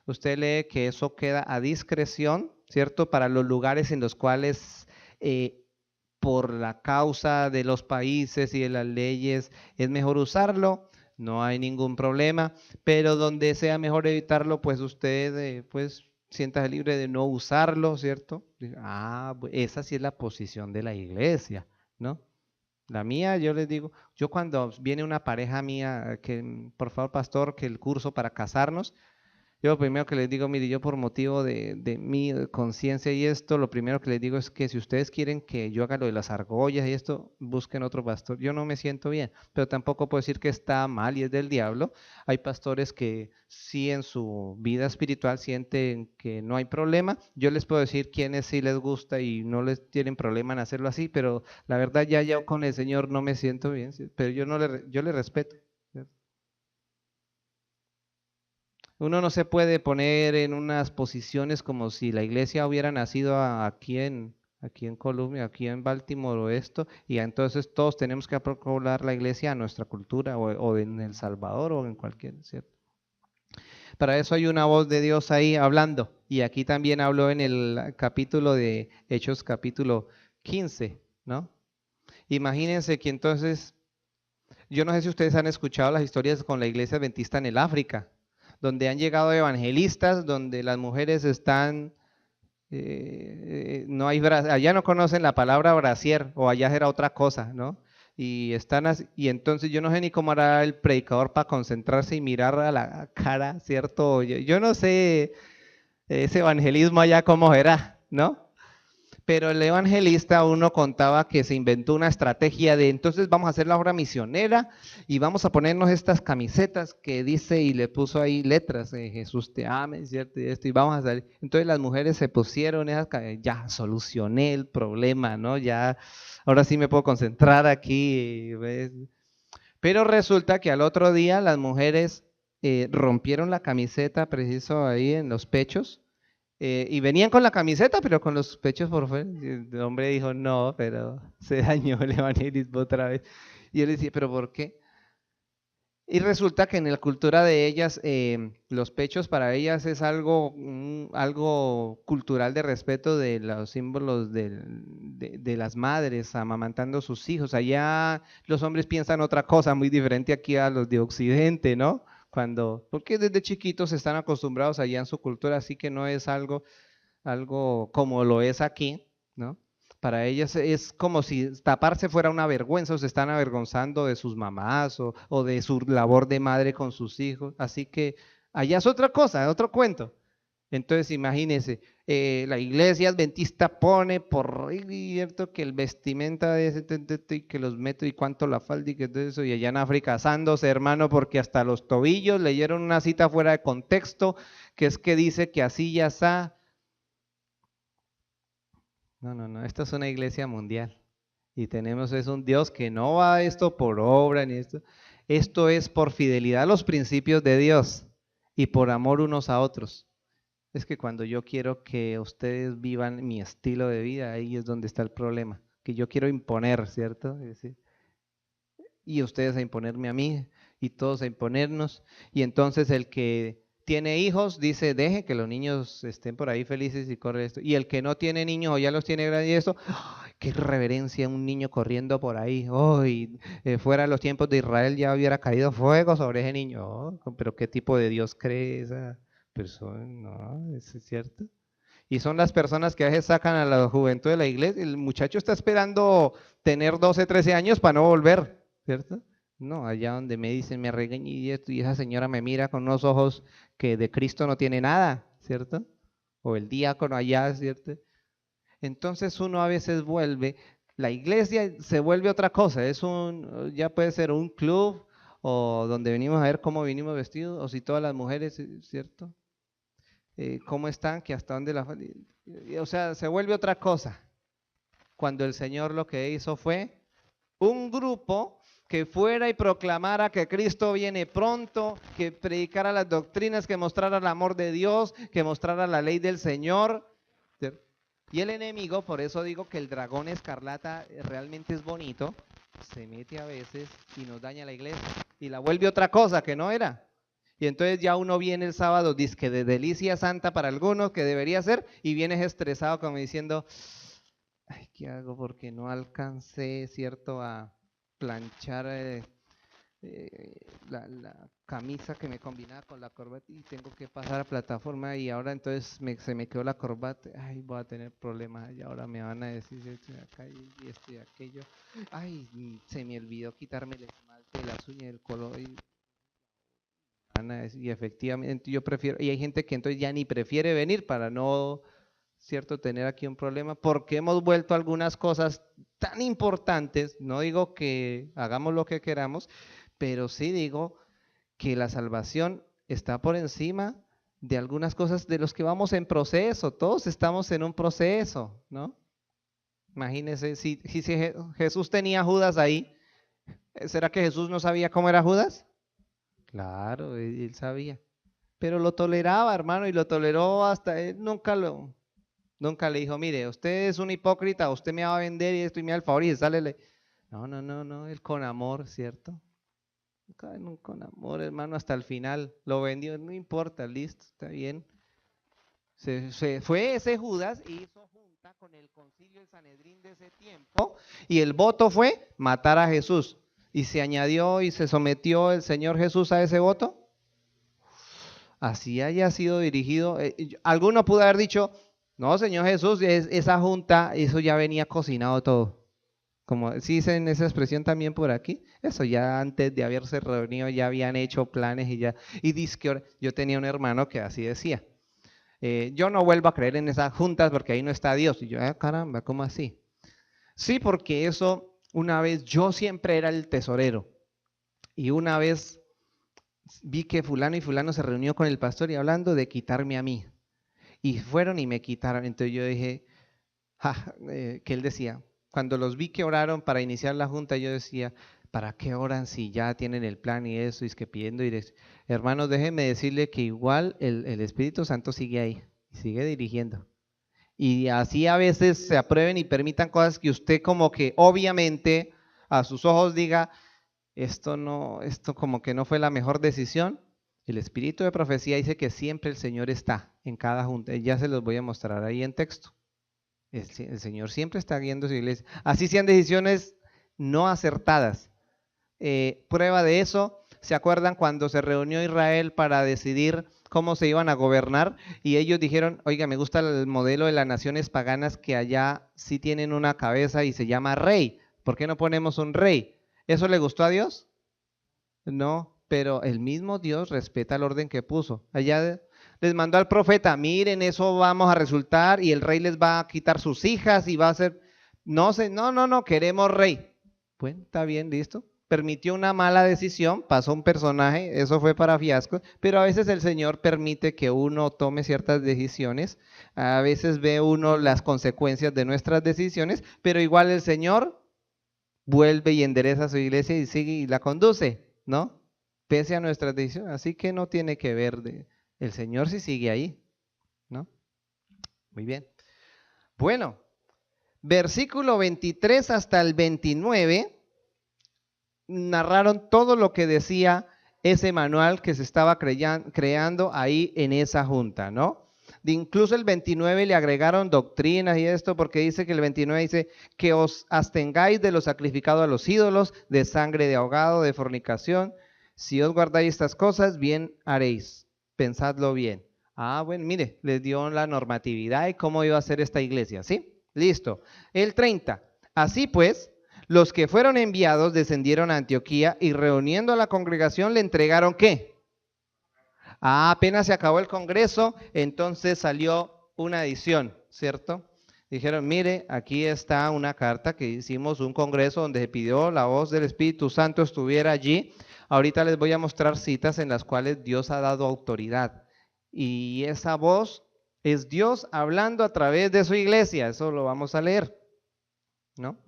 usted lee que eso queda a discreción, ¿cierto? Para los lugares en los cuales por la causa de los países y de las leyes es mejor usarlo, no hay ningún problema, pero donde sea mejor evitarlo, pues usted pues siéntase libre de no usarlo, ¿cierto? Esa sí es la posición de la iglesia, ¿no? La mía, yo les digo, yo cuando viene una pareja mía, que por favor, pastor, que el curso para casarnos, yo lo primero que les digo, mire, yo por motivo de mi conciencia y esto, lo primero que les digo es que si ustedes quieren que yo haga lo de las argollas y esto, busquen otro pastor. Yo no me siento bien, pero tampoco puedo decir que está mal y es del diablo. Hay pastores que sí en su vida espiritual sienten que no hay problema. Yo les puedo decir quiénes sí les gusta y no les tienen problema en hacerlo así, pero la verdad ya yo con el Señor no me siento bien, ¿sí? Pero yo le respeto. Uno no se puede poner en unas posiciones como si la iglesia hubiera nacido aquí en Colombia, aquí en Baltimore o esto, y entonces todos tenemos que acoplar la iglesia a nuestra cultura o en El Salvador o en cualquier, ¿cierto? Para eso hay una voz de Dios ahí hablando, y aquí también habló en el capítulo de Hechos, capítulo 15, ¿no? Imagínense que entonces, yo no sé si ustedes han escuchado las historias con la iglesia adventista en el África, donde han llegado evangelistas, donde las mujeres están, no hay, allá no conocen la palabra brasier, o allá era otra cosa, ¿no? Y están y entonces yo no sé ni cómo hará el predicador para concentrarse y mirar a la cara, ¿cierto? Yo no sé ese evangelismo allá cómo era, ¿no? Pero el evangelista uno contaba que se inventó una estrategia de entonces vamos a hacer la obra misionera y vamos a ponernos estas camisetas que dice y le puso ahí letras, Jesús te ame, ¿cierto? Y esto, y vamos a salir. Entonces las mujeres se pusieron esas ya solucioné el problema, ¿no? Ya, ahora sí me puedo concentrar aquí, ¿ves? Pero resulta que al otro día las mujeres rompieron la camiseta preciso ahí en los pechos y venían con la camiseta, pero con los pechos por fuera. Y el hombre dijo, no, pero se dañó el evangelismo otra vez. Y yo le decía, ¿pero por qué? Y resulta que en la cultura de ellas, los pechos para ellas es algo, algo cultural de respeto de los símbolos de las madres amamantando a sus hijos. Allá los hombres piensan otra cosa muy diferente aquí a los de Occidente, ¿no? Porque desde chiquitos están acostumbrados allá en su cultura, así que no es algo como lo es aquí, ¿no? Para ellas es como si taparse fuera una vergüenza o se están avergonzando de sus mamás o de su labor de madre con sus hijos. Así que allá es otra cosa, otro cuento. Entonces imagínense, la iglesia adventista pone por cierto que el vestimenta de ese y que los metros y cuánto la falda y que todo eso, y allá en África asándose, hermano, porque hasta los tobillos leyeron una cita fuera de contexto, que es que dice que así ya está. No, no, no, esta es una iglesia mundial y tenemos es un Dios que no va a esto por obra ni esto. Esto es por fidelidad a los principios de Dios y por amor unos a otros. Es que cuando yo quiero que ustedes vivan mi estilo de vida, ahí es donde está el problema, que yo quiero imponer, ¿cierto? Es decir, y ustedes a imponerme a mí y todos a imponernos. Y entonces el que tiene hijos dice, deje que los niños estén por ahí felices y corre esto. Y el que no tiene niños o ya los tiene grandes y eso, ¡ay, qué reverencia un niño corriendo por ahí! Hoy fuera de los tiempos de Israel ya hubiera caído fuego sobre ese niño. Oh, pero ¿qué tipo de Dios cree esa persona? No, ¿eso es cierto? Y son las personas que a veces sacan a la juventud de la iglesia. El muchacho está esperando tener 12, 13 años para no volver, ¿cierto? No, allá donde me dicen, me regañan y esto, y esa señora me mira con unos ojos que de Cristo no tiene nada, ¿cierto? O el diácono allá, ¿cierto? Entonces uno a veces vuelve, la iglesia se vuelve otra cosa, ya puede ser un club o donde venimos a ver cómo vinimos vestidos, o si todas las mujeres, ¿cierto? Cómo están, que hasta dónde o sea, se vuelve otra cosa. Cuando el Señor lo que hizo fue un grupo que fuera y proclamara que Cristo viene pronto, que predicara las doctrinas, que mostrara el amor de Dios, que mostrara la ley del Señor. Y el enemigo, por eso digo que el dragón escarlata realmente es bonito, se mete a veces y nos daña la iglesia y la vuelve otra cosa que no era. Y entonces ya uno viene el sábado, dice que de delicia santa para algunos, que debería ser, y vienes estresado como diciendo, ay, ¿qué hago? Porque no alcancé, ¿cierto?, a planchar la camisa que me combinaba con la corbata y tengo que pasar a plataforma y ahora entonces se me quedó la corbata, ay, voy a tener problemas y ahora me van a decir esto de acá y esto y aquello, ay, se me olvidó quitarme el esmalte, las uñas, el color y efectivamente yo prefiero, y hay gente que entonces ya ni prefiere venir para no, cierto, tener aquí un problema, porque hemos vuelto algunas cosas tan importantes, no digo que hagamos lo que queramos, pero sí digo que la salvación está por encima de algunas cosas de los que vamos en proceso, todos estamos en un proceso, ¿no? Imagínense, si Jesús tenía a Judas ahí, ¿será que Jesús no sabía cómo era Judas? Claro, él sabía, pero lo toleraba, hermano, y lo toleró hasta él nunca le dijo, mire, usted es un hipócrita, usted me va a vender y esto y me da el favor y sale. No, no, no, no, él con amor, ¿cierto? Con amor, hermano, hasta el final lo vendió, no importa, listo, está bien. Se fue ese Judas y hizo junta con el concilio del Sanedrín de ese tiempo y el voto fue matar a Jesús. Y se añadió y se sometió el Señor Jesús a ese voto. Así haya sido dirigido. Alguno pudo haber dicho, no, Señor Jesús, esa junta, eso ya venía cocinado todo. Como si dicen esa expresión también por aquí, eso ya antes de haberse reunido ya habían hecho planes y ya. Y dice que yo tenía un hermano que así decía. yo no vuelvo a creer en esas juntas porque ahí no está Dios. Y yo, caramba, ¿cómo así? Sí, porque eso, una vez yo siempre era el tesorero y una vez vi que fulano y fulano se reunió con el pastor y hablando de quitarme a mí. Y fueron y me quitaron. Entonces yo dije, que él decía, cuando los vi que oraron para iniciar la junta, yo decía, ¿para qué oran si ya tienen el plan y eso? Y es que pidiendo, hermanos, déjenme decirle que igual el Espíritu Santo sigue ahí, sigue dirigiendo. Y así a veces se aprueben y permitan cosas que usted como que obviamente a sus ojos diga, esto no, esto como que no fue la mejor decisión. El espíritu de profecía dice que siempre el Señor está en cada junta. Ya se los voy a mostrar ahí en texto. El Señor siempre está guiando su iglesia. Así sean decisiones no acertadas. Prueba de eso, ¿se acuerdan cuando se reunió Israel para decidir cómo se iban a gobernar? Y ellos dijeron, oiga, me gusta el modelo de las naciones paganas que allá sí tienen una cabeza y se llama rey. ¿Por qué no ponemos un rey? ¿Eso le gustó a Dios? No, pero el mismo Dios respeta el orden que puso. Allá les mandó al profeta, miren, eso vamos a resultar y el rey les va a quitar sus hijas y va a ser, no sé, no, queremos rey. Bueno, está bien, listo. Permitió una mala decisión, pasó un personaje, eso fue para fiasco, pero a veces el Señor permite que uno tome ciertas decisiones, a veces ve uno las consecuencias de nuestras decisiones, pero igual el Señor vuelve y endereza su iglesia y sigue y la conduce, ¿no? Pese a nuestras decisiones. Así que no tiene que ver, el Señor sí sigue ahí, ¿no? Muy bien. Bueno, versículo 23 hasta el 29 narraron todo lo que decía ese manual que se estaba creando ahí en esa junta, ¿no? Incluso el 29 le agregaron doctrinas y esto, porque dice que el 29 dice que os abstengáis de lo sacrificado a los ídolos, de sangre de ahogado, de fornicación. Si os guardáis estas cosas, bien haréis. Pensadlo bien. Bueno, mire, les dio la normatividad y cómo iba a ser esta iglesia, ¿sí? Listo. El 30. Así pues, los que fueron enviados descendieron a Antioquía y reuniendo a la congregación le entregaron ¿qué? Apenas se acabó el congreso, entonces salió una edición, ¿cierto? Dijeron, mire, aquí está una carta que hicimos un congreso donde se pidió la voz del Espíritu Santo estuviera allí. Ahorita les voy a mostrar citas en las cuales Dios ha dado autoridad. Y esa voz es Dios hablando a través de su iglesia. Eso lo vamos a leer, ¿no?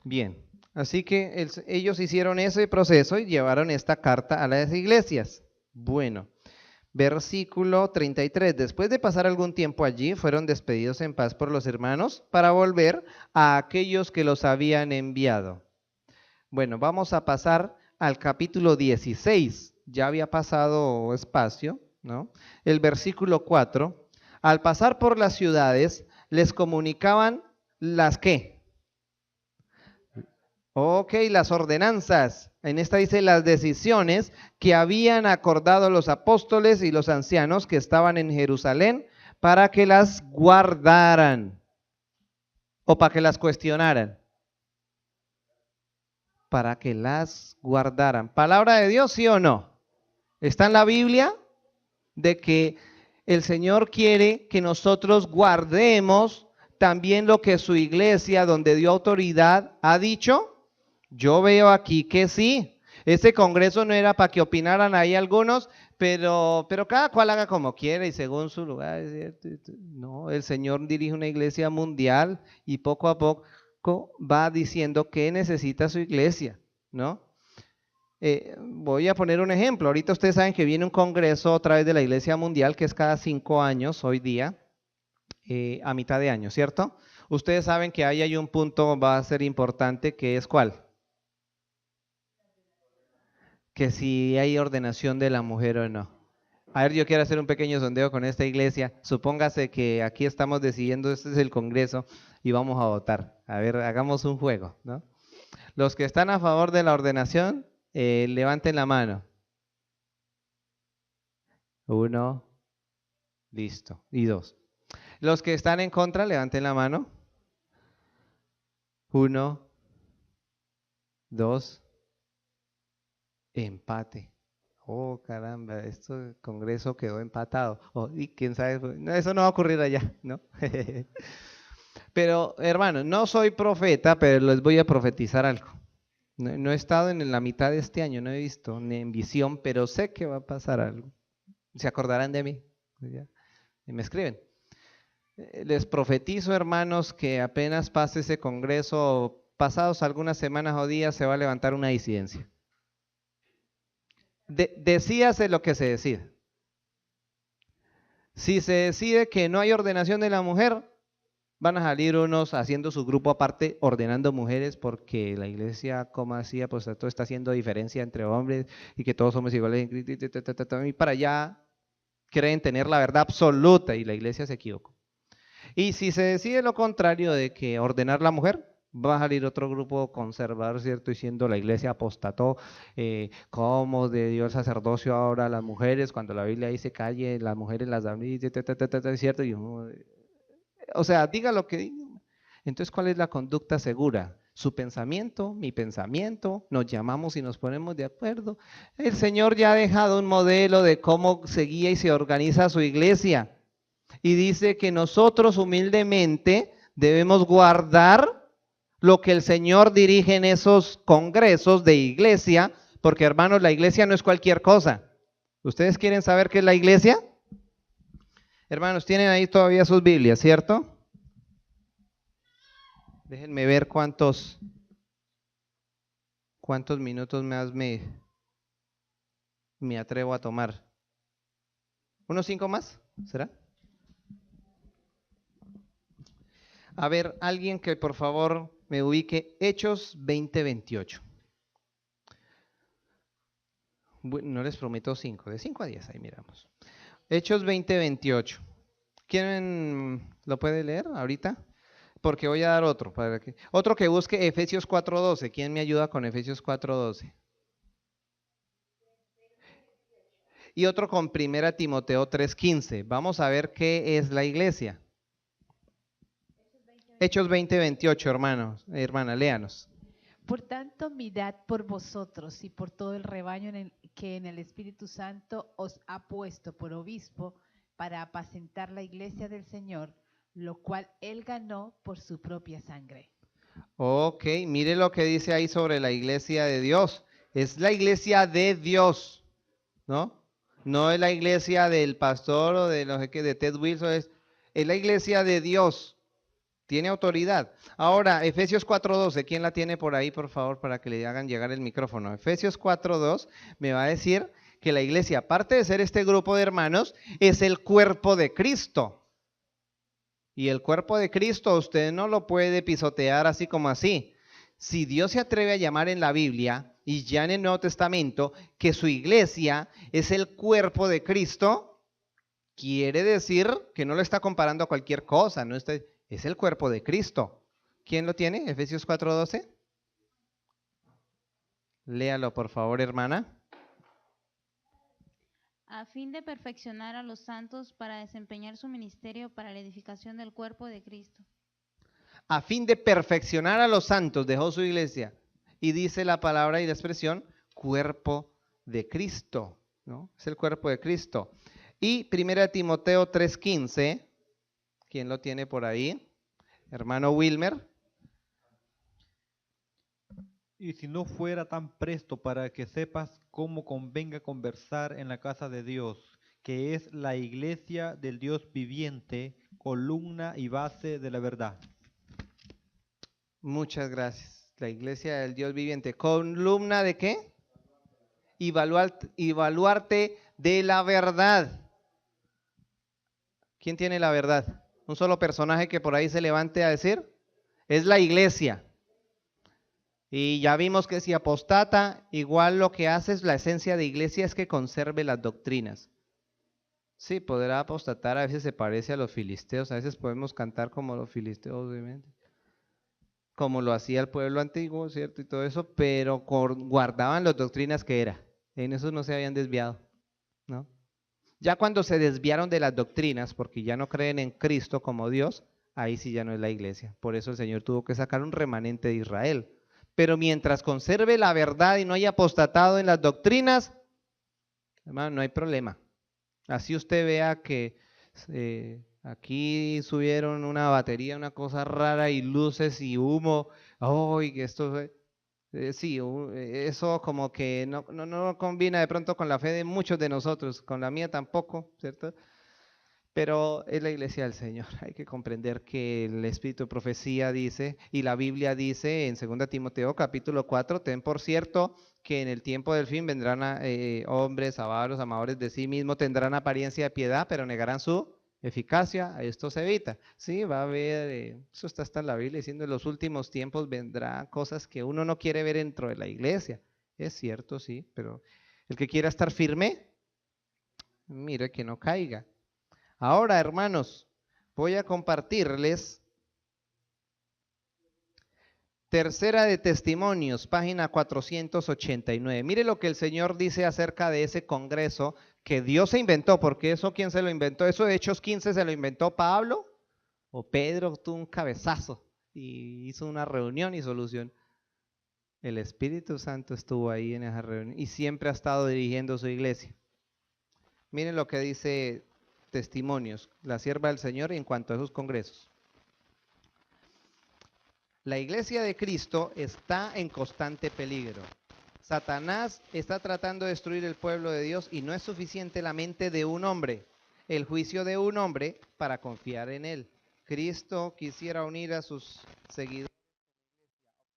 Bien, así que ellos hicieron ese proceso y llevaron esta carta a las iglesias. Bueno. Versículo 33. Después de pasar algún tiempo allí, fueron despedidos en paz por los hermanos para volver a aquellos que los habían enviado. Bueno, vamos a pasar al capítulo 16. Ya había pasado espacio, ¿no? El versículo 4. Al pasar por las ciudades, les comunicaban las ¿qué? Ok, las ordenanzas. En esta dice las decisiones que habían acordado los apóstoles y los ancianos que estaban en Jerusalén para que las guardaran o para que las cuestionaran. Para que las guardaran. ¿Palabra de Dios, sí o no? Está en la Biblia de que el Señor quiere que nosotros guardemos también lo que su iglesia, donde dio autoridad, ha dicho. Yo veo aquí que sí. Ese congreso no era para que opinaran ahí algunos, pero cada cual haga como quiere y según su lugar. No, el Señor dirige una iglesia mundial y poco a poco va diciendo qué necesita su iglesia, ¿no? Voy a poner un ejemplo. Ahorita ustedes saben que viene un congreso otra vez de la Iglesia Mundial, que es cada 5 años hoy día, a mitad de año, ¿cierto? Ustedes saben que ahí hay un punto, va a ser importante, que es ¿cuál? Que si hay ordenación de la mujer o no. A ver, yo quiero hacer un pequeño sondeo con esta iglesia. Supóngase que aquí estamos decidiendo, este es el congreso y vamos a votar. A ver, hagamos un juego, ¿no? Los que están a favor de la ordenación, levanten la mano. 1, listo. Y 2. Los que están en contra, levanten la mano. 1, 2, empate. Oh, caramba, este congreso quedó empatado. Oh, y quién sabe, no, eso no va a ocurrir allá, ¿no? Pero, hermano, no soy profeta, pero les voy a profetizar algo. No he estado en la mitad de este año, no he visto ni en visión, pero sé que va a pasar algo. Se acordarán de mí. ¿Ya? Y me escriben. Les profetizo, hermanos, que apenas pase ese congreso, pasados algunas semanas o días, se va a levantar una disidencia. Decíase lo que se decide. Si se decide que no hay ordenación de la mujer, van a salir unos haciendo su grupo aparte, ordenando mujeres, porque la iglesia, como decía, pues todo está haciendo diferencia entre hombres y que todos somos iguales. Y para allá creen tener la verdad absoluta y la iglesia se equivocó. Y si se decide lo contrario de que ordenar la mujer, va a salir otro grupo conservador, ¿cierto? Diciendo la iglesia apostató, cómo de dio el sacerdocio ahora a las mujeres, cuando la Biblia dice calle, las mujeres las dan, ¿cierto? Y o sea, diga lo que diga. Entonces, ¿cuál es la conducta segura? Su pensamiento, mi pensamiento, nos llamamos y nos ponemos de acuerdo. El Señor ya ha dejado un modelo de cómo se guía y se organiza su iglesia. Y dice que nosotros humildemente debemos guardar lo que el Señor dirige en esos congresos de iglesia, porque hermanos, la iglesia no es cualquier cosa. ¿Ustedes quieren saber qué es la iglesia? Hermanos, tienen ahí todavía sus Biblias, ¿cierto? Déjenme ver cuántos minutos más me atrevo a tomar. ¿Unos 5 más? ¿Será? A ver, alguien que por favor me ubique Hechos 20:28. Bueno, no les prometo 5, de 5 a 10, ahí miramos. Hechos 20:28. ¿Quién lo puede leer ahorita? Porque voy a dar otro. Otro que busque Efesios 4:12. ¿Quién me ayuda con Efesios 4:12? Y otro con 1 Timoteo 3:15. Vamos a ver qué es la iglesia. Hechos 20:28, hermanos, hermana, léanos. Por tanto, mirad por vosotros y por todo el rebaño que en el Espíritu Santo os ha puesto por obispo para apacentar la iglesia del Señor, lo cual él ganó por su propia sangre. Ok, mire lo que dice ahí sobre la iglesia de Dios. Es la iglesia de Dios, ¿no? No es la iglesia del pastor o de no sé qué, de Ted Wilson, es la iglesia de Dios. Tiene autoridad. Ahora, Efesios 4:12, ¿quién la tiene por ahí, por favor, para que le hagan llegar el micrófono? Efesios 4:2 me va a decir que la iglesia, aparte de ser este grupo de hermanos, es el cuerpo de Cristo. Y el cuerpo de Cristo usted no lo puede pisotear así como así. Si Dios se atreve a llamar en la Biblia y ya en el Nuevo Testamento que su iglesia es el cuerpo de Cristo, quiere decir que no lo está comparando a cualquier cosa, no está, es el cuerpo de Cristo. ¿Quién lo tiene? Efesios 4:12. Léalo, por favor, hermana. A fin de perfeccionar a los santos para desempeñar su ministerio para la edificación del cuerpo de Cristo. A fin de perfeccionar a los santos, dejó su iglesia. Y dice la palabra y la expresión, cuerpo de Cristo, ¿no? Es el cuerpo de Cristo. Y 1 Timoteo 3:15, ¿quién lo tiene por ahí? Hermano Wilmer. Y si no fuera tan presto para que sepas cómo convenga conversar en la casa de Dios, que es la iglesia del Dios viviente, columna y base de la verdad. Muchas gracias. La iglesia del Dios viviente. ¿Columna de qué? Baluarte de la verdad. ¿Quién tiene la verdad? Un solo personaje que por ahí se levante a decir. Es la iglesia. Y ya vimos que si apostata, igual lo que hace es la esencia de iglesia es que conserve las doctrinas. Sí, podrá apostatar, a veces se parece a los filisteos, a veces podemos cantar como los filisteos, obviamente, como lo hacía el pueblo antiguo, ¿cierto? Y todo eso, pero guardaban las doctrinas que era. En eso no se habían desviado, ¿no? Ya cuando se desviaron de las doctrinas, porque ya no creen en Cristo como Dios, ahí sí ya no es la iglesia. Por eso el Señor tuvo que sacar un remanente de Israel. Pero mientras conserve la verdad y no haya apostatado en las doctrinas, hermano, no hay problema. Así usted vea que aquí subieron una batería, una cosa rara y luces y humo. ¡Ay, que esto! Sí, eso como que no combina de pronto con la fe de muchos de nosotros, con la mía tampoco, ¿cierto? Pero es la iglesia del Señor. Hay que comprender que el Espíritu de Profecía dice, y la Biblia dice en 2 Timoteo capítulo 4, ten por cierto que en el tiempo del fin vendrán hombres avaros, amadores de sí mismos, tendrán apariencia de piedad, pero negarán su eficacia. A esto se evita. Sí, va a haber, eso está hasta en la Biblia diciendo, en los últimos tiempos vendrán cosas que uno no quiere ver dentro de la iglesia. Es cierto, sí, pero el que quiera estar firme, mire que no caiga. Ahora, hermanos, voy a compartirles Tercera de Testimonios, página 489. Mire lo que el Señor dice acerca de ese congreso que Dios se inventó, porque eso, ¿quién se lo inventó? Eso de Hechos 15 se lo inventó Pablo o Pedro, tuvo un cabezazo y hizo una reunión y solución. El Espíritu Santo estuvo ahí en esa reunión y siempre ha estado dirigiendo su iglesia. Miren lo que dice Testimonios, la sierva del Señor en cuanto a esos congresos. La iglesia de Cristo está en constante peligro. Satanás está tratando de destruir el pueblo de Dios y no es suficiente la mente de un hombre, el juicio de un hombre para confiar en él. Cristo quisiera unir a sus seguidores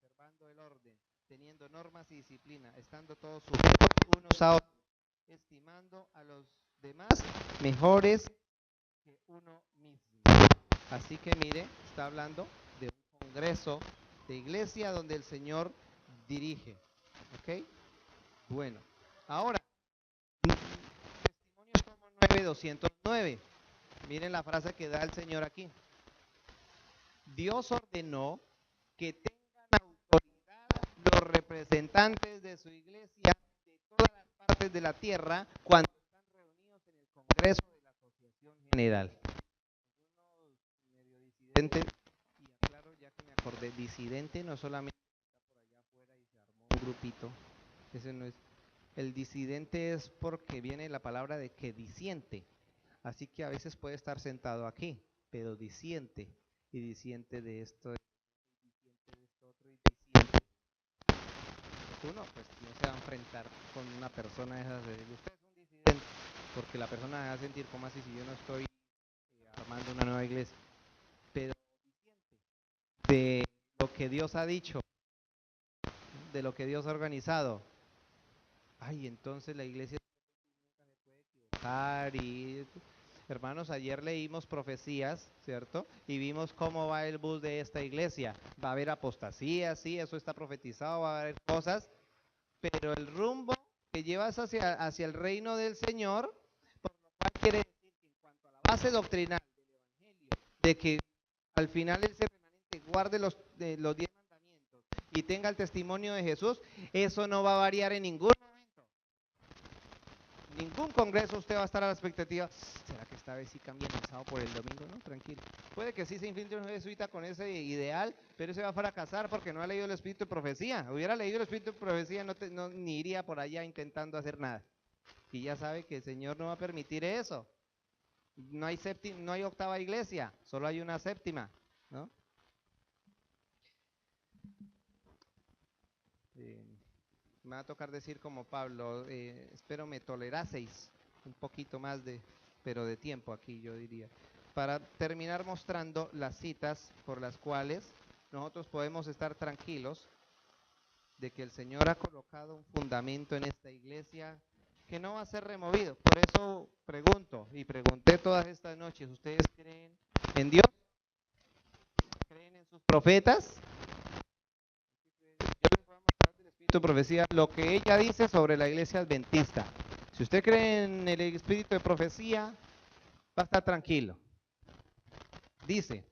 observando el orden, teniendo normas y disciplina, estando todos sujetos unos a otros, estimando a los demás mejores que uno mismo. Así que mire, está hablando de un congreso de iglesia donde el Señor dirige. ¿Ok? Bueno, ahora, Testimonios tomo 9:209. Miren la frase que da el Señor aquí. Dios ordenó que tengan autoridad los representantes de su iglesia de todas las partes de la tierra cuando están reunidos en el Congreso de la Asociación General. Medio disidente, y aclaro ya que me acordé, disidente no solamente está por allá afuera y se armó un grupito, ese no es. El disidente es porque viene la palabra de que disiente, así que a veces puede estar sentado aquí, pero disiente, y disiente de esto, disiente de esto otro, y disiente. Uno pues no se va a enfrentar con una persona de esas, usted es un disidente, porque la persona me va a sentir como así si yo no estoy armando una nueva iglesia, pero de lo que Dios ha dicho, de lo que Dios ha organizado. Ay, entonces la iglesia nunca se puede equivocar. Y hermanos, ayer leímos profecías, ¿cierto? Y vimos cómo va el bus de esta iglesia. Va a haber apostasía, sí, eso está profetizado, va a haber cosas, pero el rumbo que llevas hacia el reino del Señor, por lo cual quiere decir que en cuanto a la base doctrinal del Evangelio, de que al final ese remanente guarde los 10 mandamientos y tenga el testimonio de Jesús, eso no va a variar en ningún momento. Ningún congreso usted va a estar a la expectativa, ¿será que esta vez sí cambian el sábado por el domingo? No, tranquilo. Puede que sí se infiltre un jesuita con ese ideal, pero se va a fracasar porque no ha leído el Espíritu de Profecía. Hubiera leído el Espíritu de Profecía, ni iría por allá intentando hacer nada. Y ya sabe que el Señor no va a permitir eso. No hay octava iglesia, solo hay una séptima, ¿no? Me va a tocar decir como Pablo, espero me toleraseis un poquito más pero de tiempo aquí yo diría, para terminar mostrando las citas por las cuales nosotros podemos estar tranquilos de que el Señor ha colocado un fundamento en esta iglesia que no va a ser removido. Por eso pregunto, y pregunté todas estas noches, ¿ustedes creen en Dios? ¿Creen en sus profetas? Yo les voy a mostrar del Espíritu de Profecía lo que ella dice sobre la iglesia adventista. Si usted cree en el Espíritu de Profecía, va a estar tranquilo. Dice,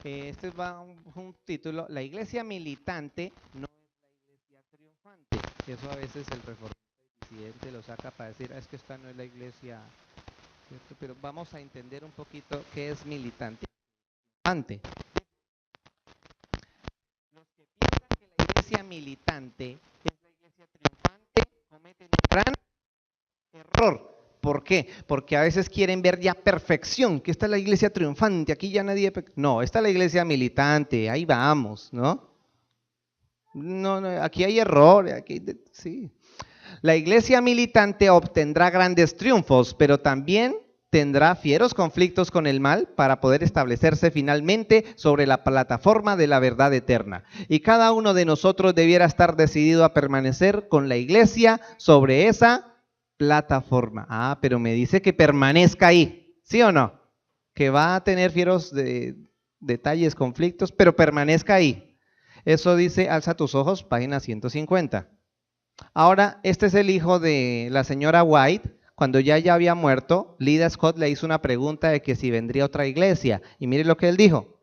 este va un título, la iglesia militante no es la iglesia triunfante. Eso a veces el reformista disidente lo saca para decir, es que esta no es la iglesia, ¿cierto? Pero vamos a entender un poquito qué es militante. Los que piensan que la iglesia militante es la iglesia triunfante cometen un gran qué? Porque a veces quieren ver ya perfección, que esta es la iglesia triunfante, aquí ya nadie... No, esta es la iglesia militante, ahí vamos, ¿no? No, aquí hay errores, sí. La iglesia militante obtendrá grandes triunfos, pero también tendrá fieros conflictos con el mal para poder establecerse finalmente sobre la plataforma de la verdad eterna. Y cada uno de nosotros debiera estar decidido a permanecer con la iglesia sobre esa plataforma. Ah, pero me dice que permanezca ahí, ¿sí o no? Que va a tener fieros detalles, conflictos, pero permanezca ahí. Eso dice Alza tus ojos, página 150. Ahora, este es el hijo de la señora White. Cuando ya había muerto, Lida Scott le hizo una pregunta de que si vendría otra iglesia. Y mire lo que él dijo.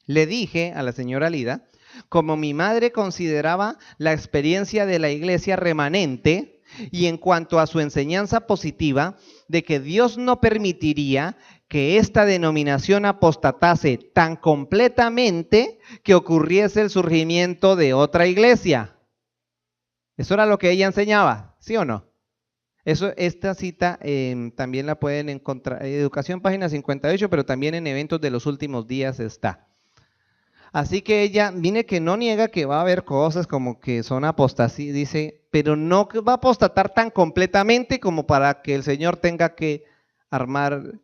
Le dije a la señora Lida, como mi madre consideraba la experiencia de la iglesia remanente y en cuanto a su enseñanza positiva de que Dios no permitiría que esta denominación apostatase tan completamente que ocurriese el surgimiento de otra iglesia. Eso era lo que ella enseñaba, ¿sí o no? Esta cita también la pueden encontrar en Educación, página 58, pero también en Eventos de los Últimos Días está. Así que ella, mire que no niega que va a haber cosas como que son apostasía, dice, pero no va a apostatar tan completamente como para que el Señor tenga que armar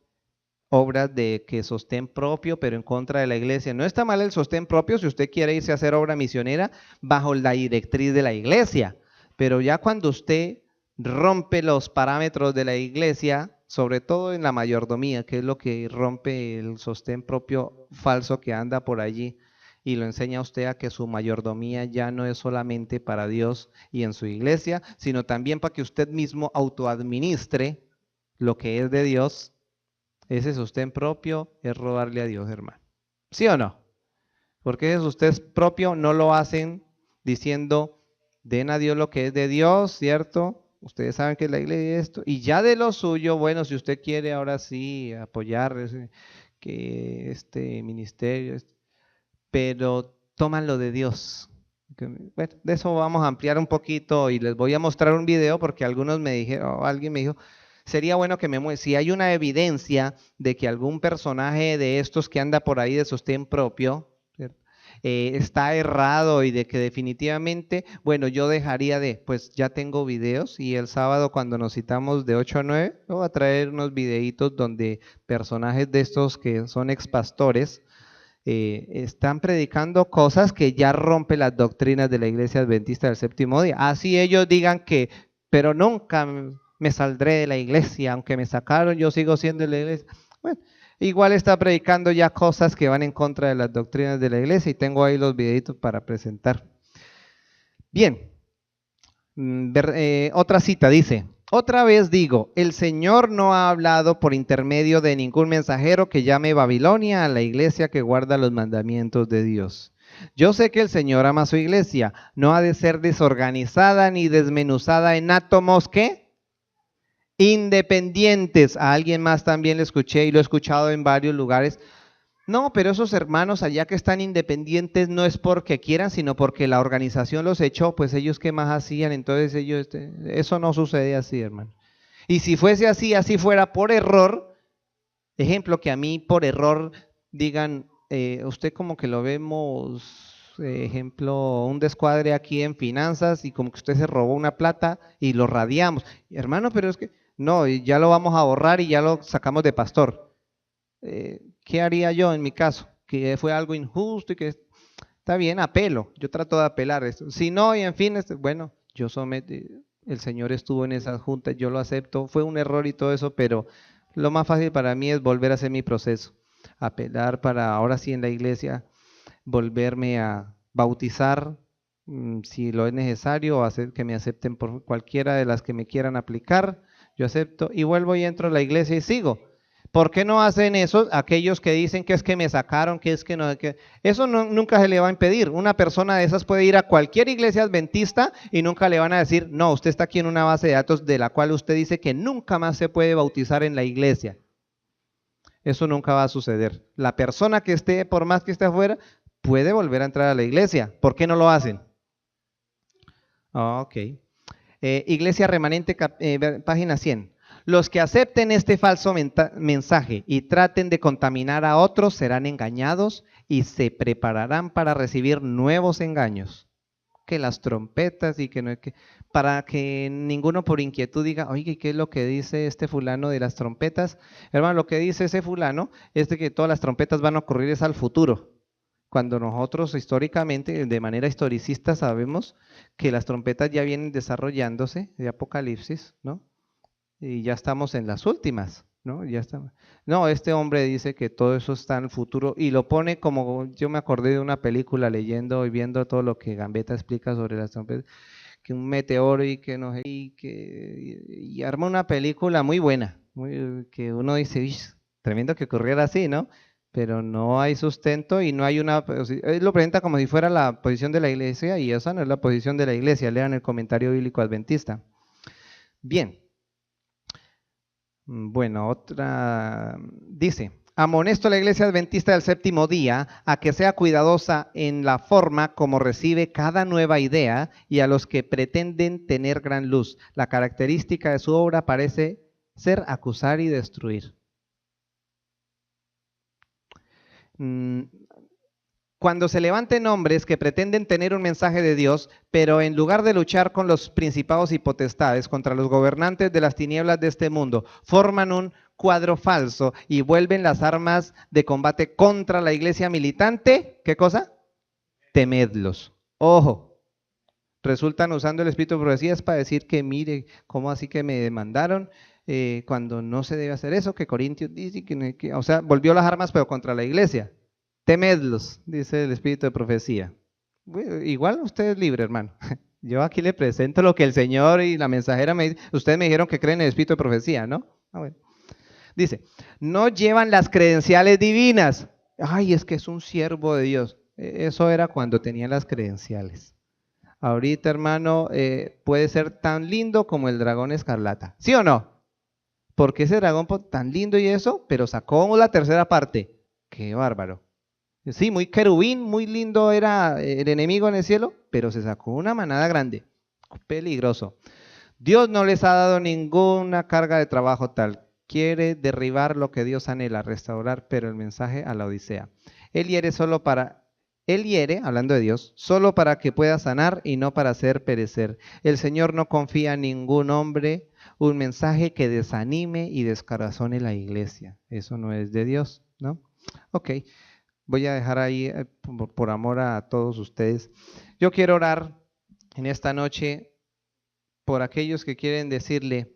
obras de que sostén propio, pero en contra de la iglesia. No está mal el sostén propio si usted quiere irse a hacer obra misionera bajo la directriz de la iglesia, pero ya cuando usted rompe los parámetros de la iglesia, sobre todo en la mayordomía, que es lo que rompe el sostén propio falso que anda por allí, y lo enseña a usted a que su mayordomía ya no es solamente para Dios y en su iglesia, sino también para que usted mismo autoadministre lo que es de Dios. Ese sostén propio es robarle a Dios, hermano. ¿Sí o no? Porque ese sostén propio no lo hacen diciendo, den a Dios lo que es de Dios, ¿cierto? Ustedes saben que la iglesia es esto. Y ya de lo suyo, bueno, si usted quiere ahora sí apoyar que este ministerio, pero toman lo de Dios. Bueno, de eso vamos a ampliar un poquito y les voy a mostrar un video porque algunos me dijeron, alguien me dijo, sería bueno que me muestre, si hay una evidencia de que algún personaje de estos que anda por ahí de sostén propio, está errado y de que definitivamente, bueno, yo dejaría pues ya tengo videos y el sábado cuando nos citamos de 8 a 9, voy a traer unos videitos donde personajes de estos que son expastores están predicando cosas que ya rompen las doctrinas de la Iglesia Adventista del Séptimo Día. Así ellos digan que, pero nunca me saldré de la iglesia, aunque me sacaron, yo sigo siendo de la iglesia. Bueno, igual está predicando ya cosas que van en contra de las doctrinas de la iglesia y tengo ahí los videitos para presentar. Bien, otra cita dice, otra vez digo, el Señor no ha hablado por intermedio de ningún mensajero que llame Babilonia a la iglesia que guarda los mandamientos de Dios. Yo sé que el Señor ama a su iglesia, no ha de ser desorganizada ni desmenuzada en átomos, ¿qué? Independientes. A alguien más también le escuché y lo he escuchado en varios lugares. No, pero esos hermanos allá que están independientes no es porque quieran, sino porque la organización los echó, pues ellos qué más hacían, entonces ellos, eso no sucede así, hermano. Y si fuese así, así fuera por error, ejemplo, que a mí por error digan, usted como que lo vemos, ejemplo, un descuadre aquí en finanzas y como que usted se robó una plata y lo radiamos. Hermano, pero es que, no, ya lo vamos a borrar y ya lo sacamos de pastor. ¿Qué haría yo en mi caso? Que fue algo injusto y que está bien, apelo. Yo trato de apelar esto. Si no, y en fin, bueno, yo sometí, el Señor estuvo en esa junta, yo lo acepto. Fue un error y todo eso, pero lo más fácil para mí es volver a hacer mi proceso. Apelar para ahora sí en la iglesia, volverme a bautizar, si lo es necesario, o hacer que me acepten por cualquiera de las que me quieran aplicar. Yo acepto y vuelvo y entro a la iglesia y sigo. ¿Por qué no hacen eso aquellos que dicen que es que me sacaron, que es que no? Que eso nunca se le va a impedir. Una persona de esas puede ir a cualquier iglesia adventista y nunca le van a decir, no, usted está aquí en una base de datos de la cual usted dice que nunca más se puede bautizar en la iglesia. Eso nunca va a suceder. La persona que esté, por más que esté afuera, puede volver a entrar a la iglesia. ¿Por qué no lo hacen? Ok. Iglesia Remanente, página 100. Los que acepten este falso mensaje y traten de contaminar a otros serán engañados y se prepararán para recibir nuevos engaños. Que las trompetas y que no, para que ninguno por inquietud diga, oye, ¿qué es lo que dice este fulano de las trompetas? Hermano, lo que dice ese fulano es de que todas las trompetas van a ocurrir es al futuro. Cuando nosotros históricamente, de manera historicista, sabemos que las trompetas ya vienen desarrollándose de Apocalipsis, ¿no? Y ya estamos en las últimas, ¿no? Ya estamos. No, este hombre dice que todo eso está en el futuro y lo pone como, yo me acordé de una película leyendo y viendo todo lo que Gambetta explica sobre las trompetas, que un meteoro y que no sé, y arma una película muy buena, que uno dice, tremendo que ocurriera así, ¿no? Pero no hay sustento y no hay una, él lo presenta como si fuera la posición de la iglesia y esa no es la posición de la iglesia, lean el comentario bíblico adventista. Bien. Bueno, otra dice, amonesto a la iglesia adventista del séptimo día a que sea cuidadosa en la forma como recibe cada nueva idea y a los que pretenden tener gran luz. La característica de su obra parece ser acusar y destruir. Cuando se levanten hombres que pretenden tener un mensaje de Dios, pero en lugar de luchar con los principados y potestades, contra los gobernantes de las tinieblas de este mundo, forman un cuadro falso y vuelven las armas de combate contra la iglesia militante, ¿qué cosa? Temedlos. Ojo, resultan usando el espíritu de profecías para decir que mire, ¿cómo así que me demandaron? Cuando no se debe hacer eso, que Corintios dice que, o sea, volvió las armas pero contra la iglesia. Temedlos, dice el espíritu de profecía. Igual usted es libre, hermano. Yo aquí le presento lo que el Señor y la mensajera me dicen. Ustedes me dijeron que creen en el espíritu de profecía, ¿no? Bueno. Dice, no llevan las credenciales divinas. Ay, es que es un siervo de Dios. Eso era cuando tenían las credenciales. Ahorita, hermano, puede ser tan lindo como el dragón escarlata. ¿Sí o no? Porque ese dragón tan lindo y eso, pero sacó la tercera parte. ¡Qué bárbaro! Sí, muy querubín, muy lindo era el enemigo en el cielo, pero se sacó una manada grande. Peligroso. Dios no les ha dado ninguna carga de trabajo tal. Quiere derribar lo que Dios anhela, restaurar, pero el mensaje a la Odisea. Él hiere, hablando de Dios, solo para que pueda sanar y no para hacer perecer. El Señor no confía en ningún hombre un mensaje que desanime y descorazone la iglesia. Eso no es de Dios, ¿no? Ok. Voy a dejar ahí por amor a todos ustedes. Yo quiero orar en esta noche por aquellos que quieren decirle,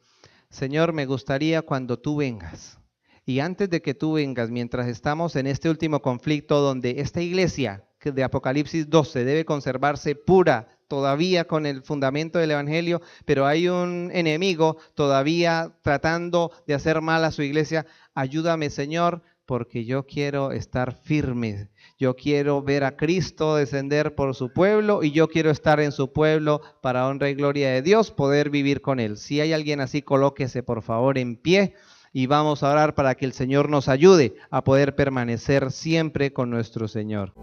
Señor, me gustaría cuando tú vengas. Y antes de que tú vengas, mientras estamos en este último conflicto donde esta iglesia de Apocalipsis 12 debe conservarse pura, todavía con el fundamento del evangelio, pero hay un enemigo todavía tratando de hacer mal a su iglesia. Ayúdame, Señor, porque yo quiero estar firme, yo quiero ver a Cristo descender por su pueblo y yo quiero estar en su pueblo para honra y gloria de Dios, poder vivir con Él. Si hay alguien así, colóquese por favor en pie y vamos a orar para que el Señor nos ayude a poder permanecer siempre con nuestro Señor.